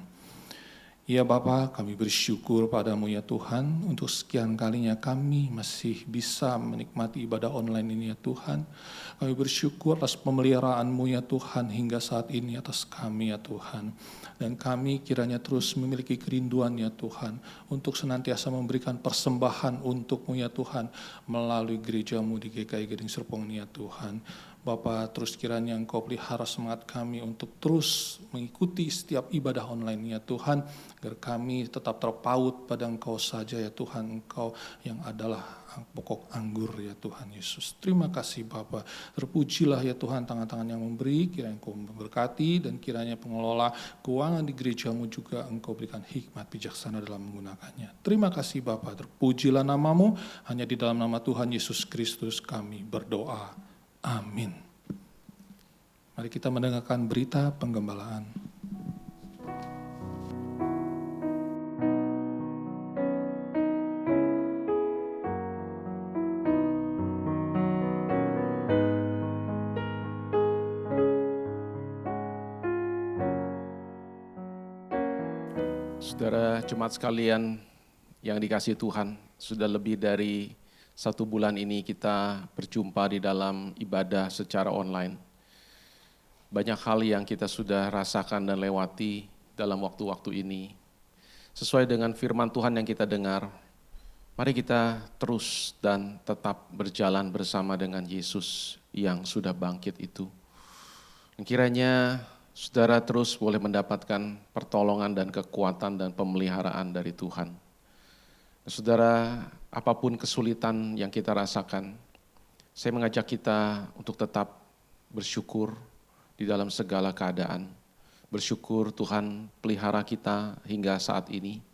Ya Bapa, kami bersyukur padamu ya Tuhan, untuk sekian kalinya kami masih bisa menikmati ibadah online ini ya Tuhan. Kami bersyukur atas pemeliharaanmu ya Tuhan hingga saat ini atas kami ya Tuhan. Dan kami kiranya terus memiliki kerinduan ya Tuhan, untuk senantiasa memberikan persembahan untukmu ya Tuhan, melalui gerejamu di GKI Gading Serpong ini ya Tuhan. Bapa, terus kiranya Engkau pelihara semangat kami untuk terus mengikuti setiap ibadah online ya Tuhan, agar kami tetap terpaut pada Engkau saja ya Tuhan, Engkau yang adalah pokok anggur ya Tuhan Yesus. Terima kasih Bapa, terpujilah ya Tuhan tangan-tangan yang memberi, kiranya Engkau memberkati, dan kiranya pengelola keuangan di gerejamu juga Engkau berikan hikmat bijaksana dalam menggunakannya. Terima kasih Bapa, terpujilah namamu, hanya di dalam nama Tuhan Yesus Kristus kami berdoa. Amin. Mari kita mendengarkan berita penggembalaan. Saudara jemaat sekalian yang dikasihi Tuhan, sudah lebih dari 1 bulan ini kita berjumpa di dalam ibadah secara online. Banyak hal yang kita sudah rasakan dan lewati dalam waktu-waktu ini. Sesuai dengan firman Tuhan yang kita dengar, mari kita terus dan tetap berjalan bersama dengan Yesus yang sudah bangkit itu. Dan kiranya saudara terus boleh mendapatkan pertolongan dan kekuatan dan pemeliharaan dari Tuhan. Saudara, apapun kesulitan yang kita rasakan, saya mengajak kita untuk tetap bersyukur di dalam segala keadaan. Bersyukur Tuhan pelihara kita hingga saat ini.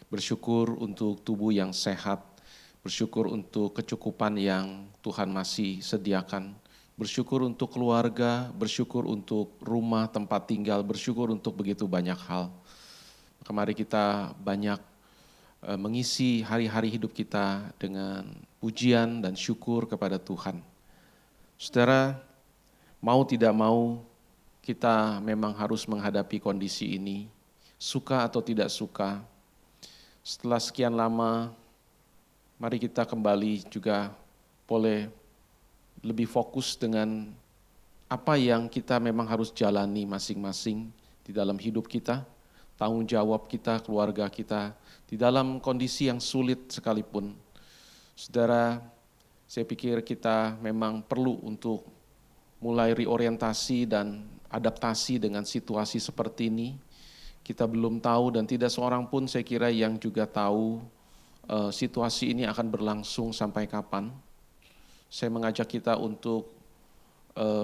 Bersyukur untuk tubuh yang sehat. Bersyukur untuk kecukupan yang Tuhan masih sediakan. Bersyukur untuk keluarga, bersyukur untuk rumah, tempat tinggal, bersyukur untuk begitu banyak hal. Maka mari kita banyak mengisi hari-hari hidup kita dengan pujian dan syukur kepada Tuhan. Saudara, mau tidak mau kita memang harus menghadapi kondisi ini, suka atau tidak suka. Setelah sekian lama, mari kita kembali juga boleh lebih fokus dengan apa yang kita memang harus jalani masing-masing di dalam hidup kita, tanggung jawab kita, keluarga kita, di dalam kondisi yang sulit sekalipun. Saudara, saya pikir kita memang perlu untuk mulai reorientasi dan adaptasi dengan situasi seperti ini. Kita belum tahu dan tidak seorang pun saya kira yang juga tahu situasi ini akan berlangsung sampai kapan. Saya mengajak kita untuk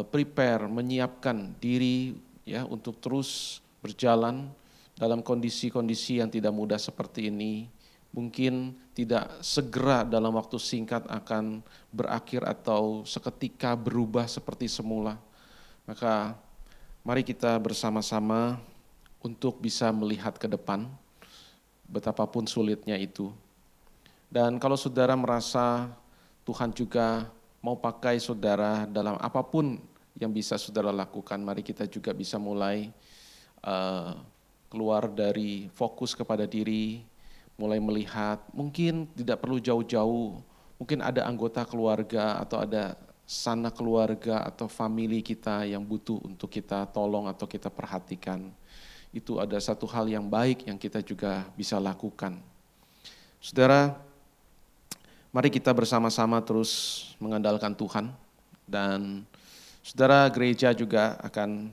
prepare, menyiapkan diri ya untuk terus berjalan dalam kondisi-kondisi yang tidak mudah seperti ini. Mungkin tidak segera dalam waktu singkat akan berakhir atau seketika berubah seperti semula. Maka mari kita bersama-sama untuk bisa melihat ke depan, betapapun sulitnya itu. Dan kalau saudara merasa Tuhan juga mau pakai saudara dalam apapun yang bisa saudara lakukan, mari kita juga bisa mulai keluar dari fokus kepada diri, mulai melihat, mungkin tidak perlu jauh-jauh, mungkin ada anggota keluarga atau ada sanak keluarga atau famili kita yang butuh untuk kita tolong atau kita perhatikan. Itu ada satu hal yang baik yang kita juga bisa lakukan. Saudara, mari kita bersama-sama terus mengandalkan Tuhan, dan saudara gereja juga akan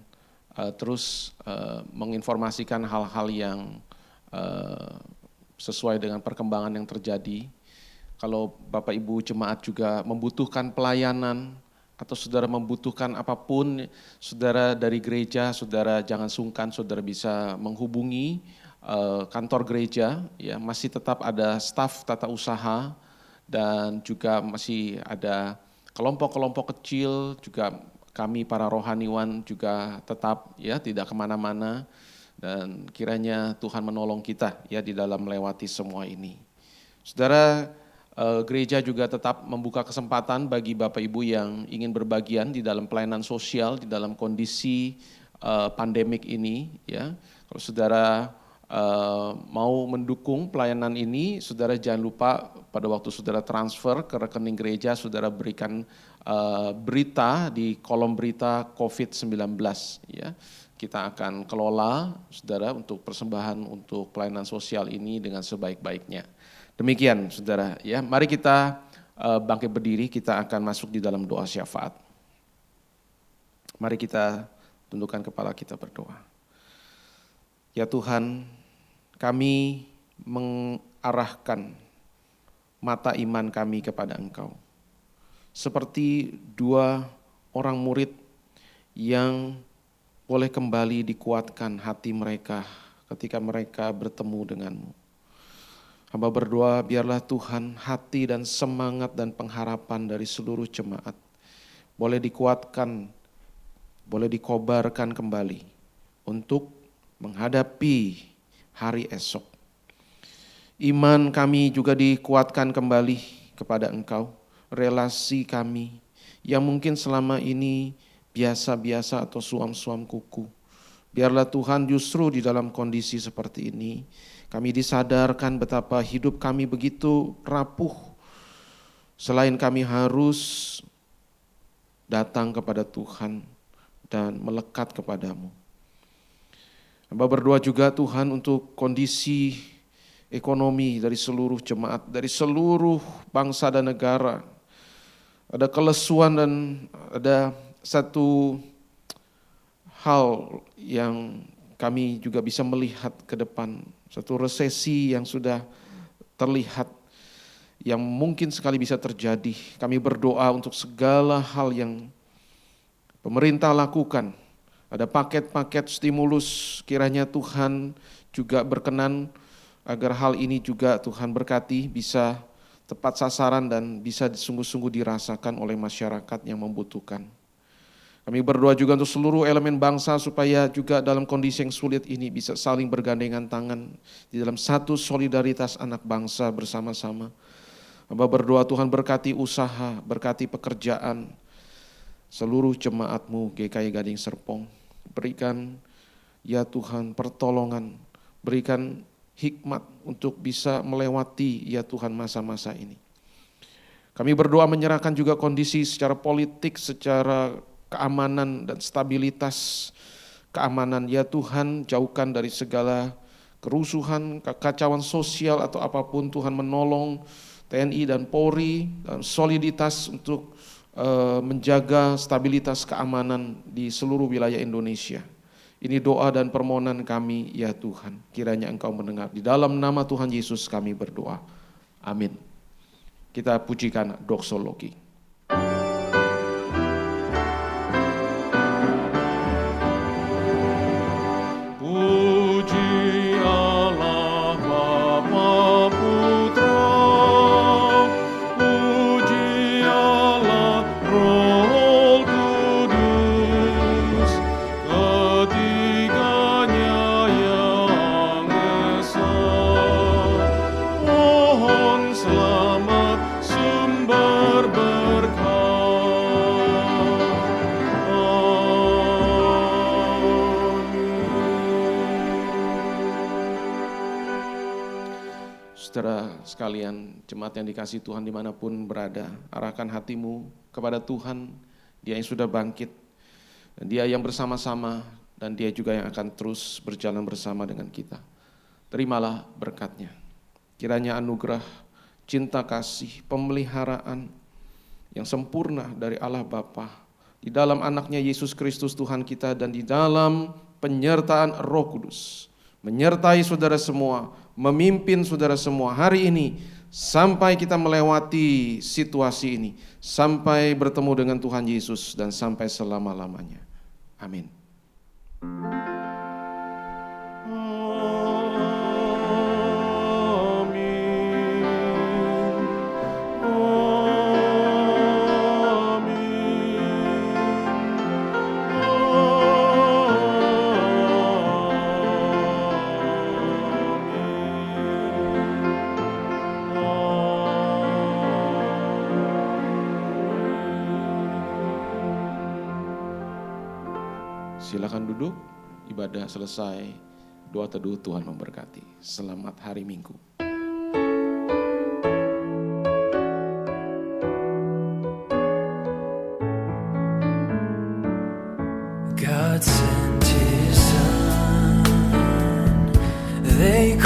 terus menginformasikan hal-hal yang sesuai dengan perkembangan yang terjadi. Kalau Bapak Ibu jemaat juga membutuhkan pelayanan atau saudara membutuhkan apapun, saudara dari gereja, saudara jangan sungkan, saudara bisa menghubungi kantor gereja. Ya, masih tetap ada staf tata usaha dan juga masih ada kelompok-kelompok kecil juga. Kami para rohaniwan juga tetap ya tidak kemana-mana, dan kiranya Tuhan menolong kita ya di dalam melewati semua ini. Saudara, gereja juga tetap membuka kesempatan bagi Bapak Ibu yang ingin berbagian di dalam pelayanan sosial di dalam kondisi pandemik ini, ya. Kalau saudara mau mendukung pelayanan ini, saudara jangan lupa pada waktu saudara transfer ke rekening gereja, saudara berikan berita di kolom berita COVID-19, ya. Kita akan kelola saudara untuk persembahan untuk pelayanan sosial ini dengan sebaik-baiknya. Demikian saudara, ya. Mari kita bangkit berdiri, kita akan masuk di dalam doa syafaat. Mari kita tundukkan kepala, kita berdoa. Ya Tuhan, kami mengarahkan mata iman kami kepada Engkau. Seperti dua orang murid yang boleh kembali dikuatkan hati mereka ketika mereka bertemu denganmu. Hamba berdoa biarlah Tuhan hati dan semangat dan pengharapan dari seluruh jemaat boleh dikuatkan, boleh dikobarkan kembali untuk menghadapi hari esok. Iman kami juga dikuatkan kembali kepada Engkau, relasi kami yang mungkin selama ini biasa-biasa atau suam-suam kuku. Biarlah Tuhan justru di dalam kondisi seperti ini, kami disadarkan betapa hidup kami begitu rapuh. Selain kami harus datang kepada Tuhan dan melekat kepadamu. Hamba berdoa juga Tuhan untuk kondisi ekonomi dari seluruh jemaat, dari seluruh bangsa dan negara. Ada kelesuan dan ada satu hal yang kami juga bisa melihat ke depan. Satu resesi yang sudah terlihat, yang mungkin sekali bisa terjadi. Kami berdoa untuk segala hal yang pemerintah lakukan. Ada paket-paket stimulus, kiranya Tuhan juga berkenan agar hal ini juga Tuhan berkati, bisa tepat sasaran dan bisa sungguh-sungguh dirasakan oleh masyarakat yang membutuhkan. Kami berdoa juga untuk seluruh elemen bangsa supaya juga dalam kondisi yang sulit ini bisa saling bergandengan tangan di dalam satu solidaritas anak bangsa bersama-sama. Hamba berdoa Tuhan berkati usaha, berkati pekerjaan seluruh jemaat-Mu GKI Gading Serpong. Berikan ya Tuhan pertolongan, berikan hikmat untuk bisa melewati ya Tuhan masa-masa ini. Kami berdoa menyerahkan juga kondisi secara politik, secara keamanan dan stabilitas keamanan. Ya Tuhan, jauhkan dari segala kerusuhan, kekacauan sosial atau apapun. Tuhan menolong TNI dan Polri dalam soliditas untuk menjaga stabilitas keamanan di seluruh wilayah Indonesia. Ini doa dan permohonan kami ya Tuhan. Kiranya Engkau mendengar. Di dalam nama Tuhan Yesus kami berdoa. Amin. Kita pujikan doksologi. Saudara sekalian, jemaat yang dikasihi Tuhan dimanapun berada, arahkan hatimu kepada Tuhan, Dia yang sudah bangkit, dan Dia yang bersama-sama, dan Dia juga yang akan terus berjalan bersama dengan kita. Terimalah berkat-Nya. Kiranya anugerah, cinta kasih, pemeliharaan yang sempurna dari Allah Bapa, di dalam anaknya Yesus Kristus Tuhan kita, dan di dalam penyertaan Roh Kudus, menyertai saudara semua, memimpin saudara semua hari ini sampai kita melewati situasi ini, sampai bertemu dengan Tuhan Yesus dan sampai selama-lamanya. Amin. Silakan duduk, ibadah selesai, doa teduh Tuhan memberkati. Selamat hari Minggu. God sent his son, they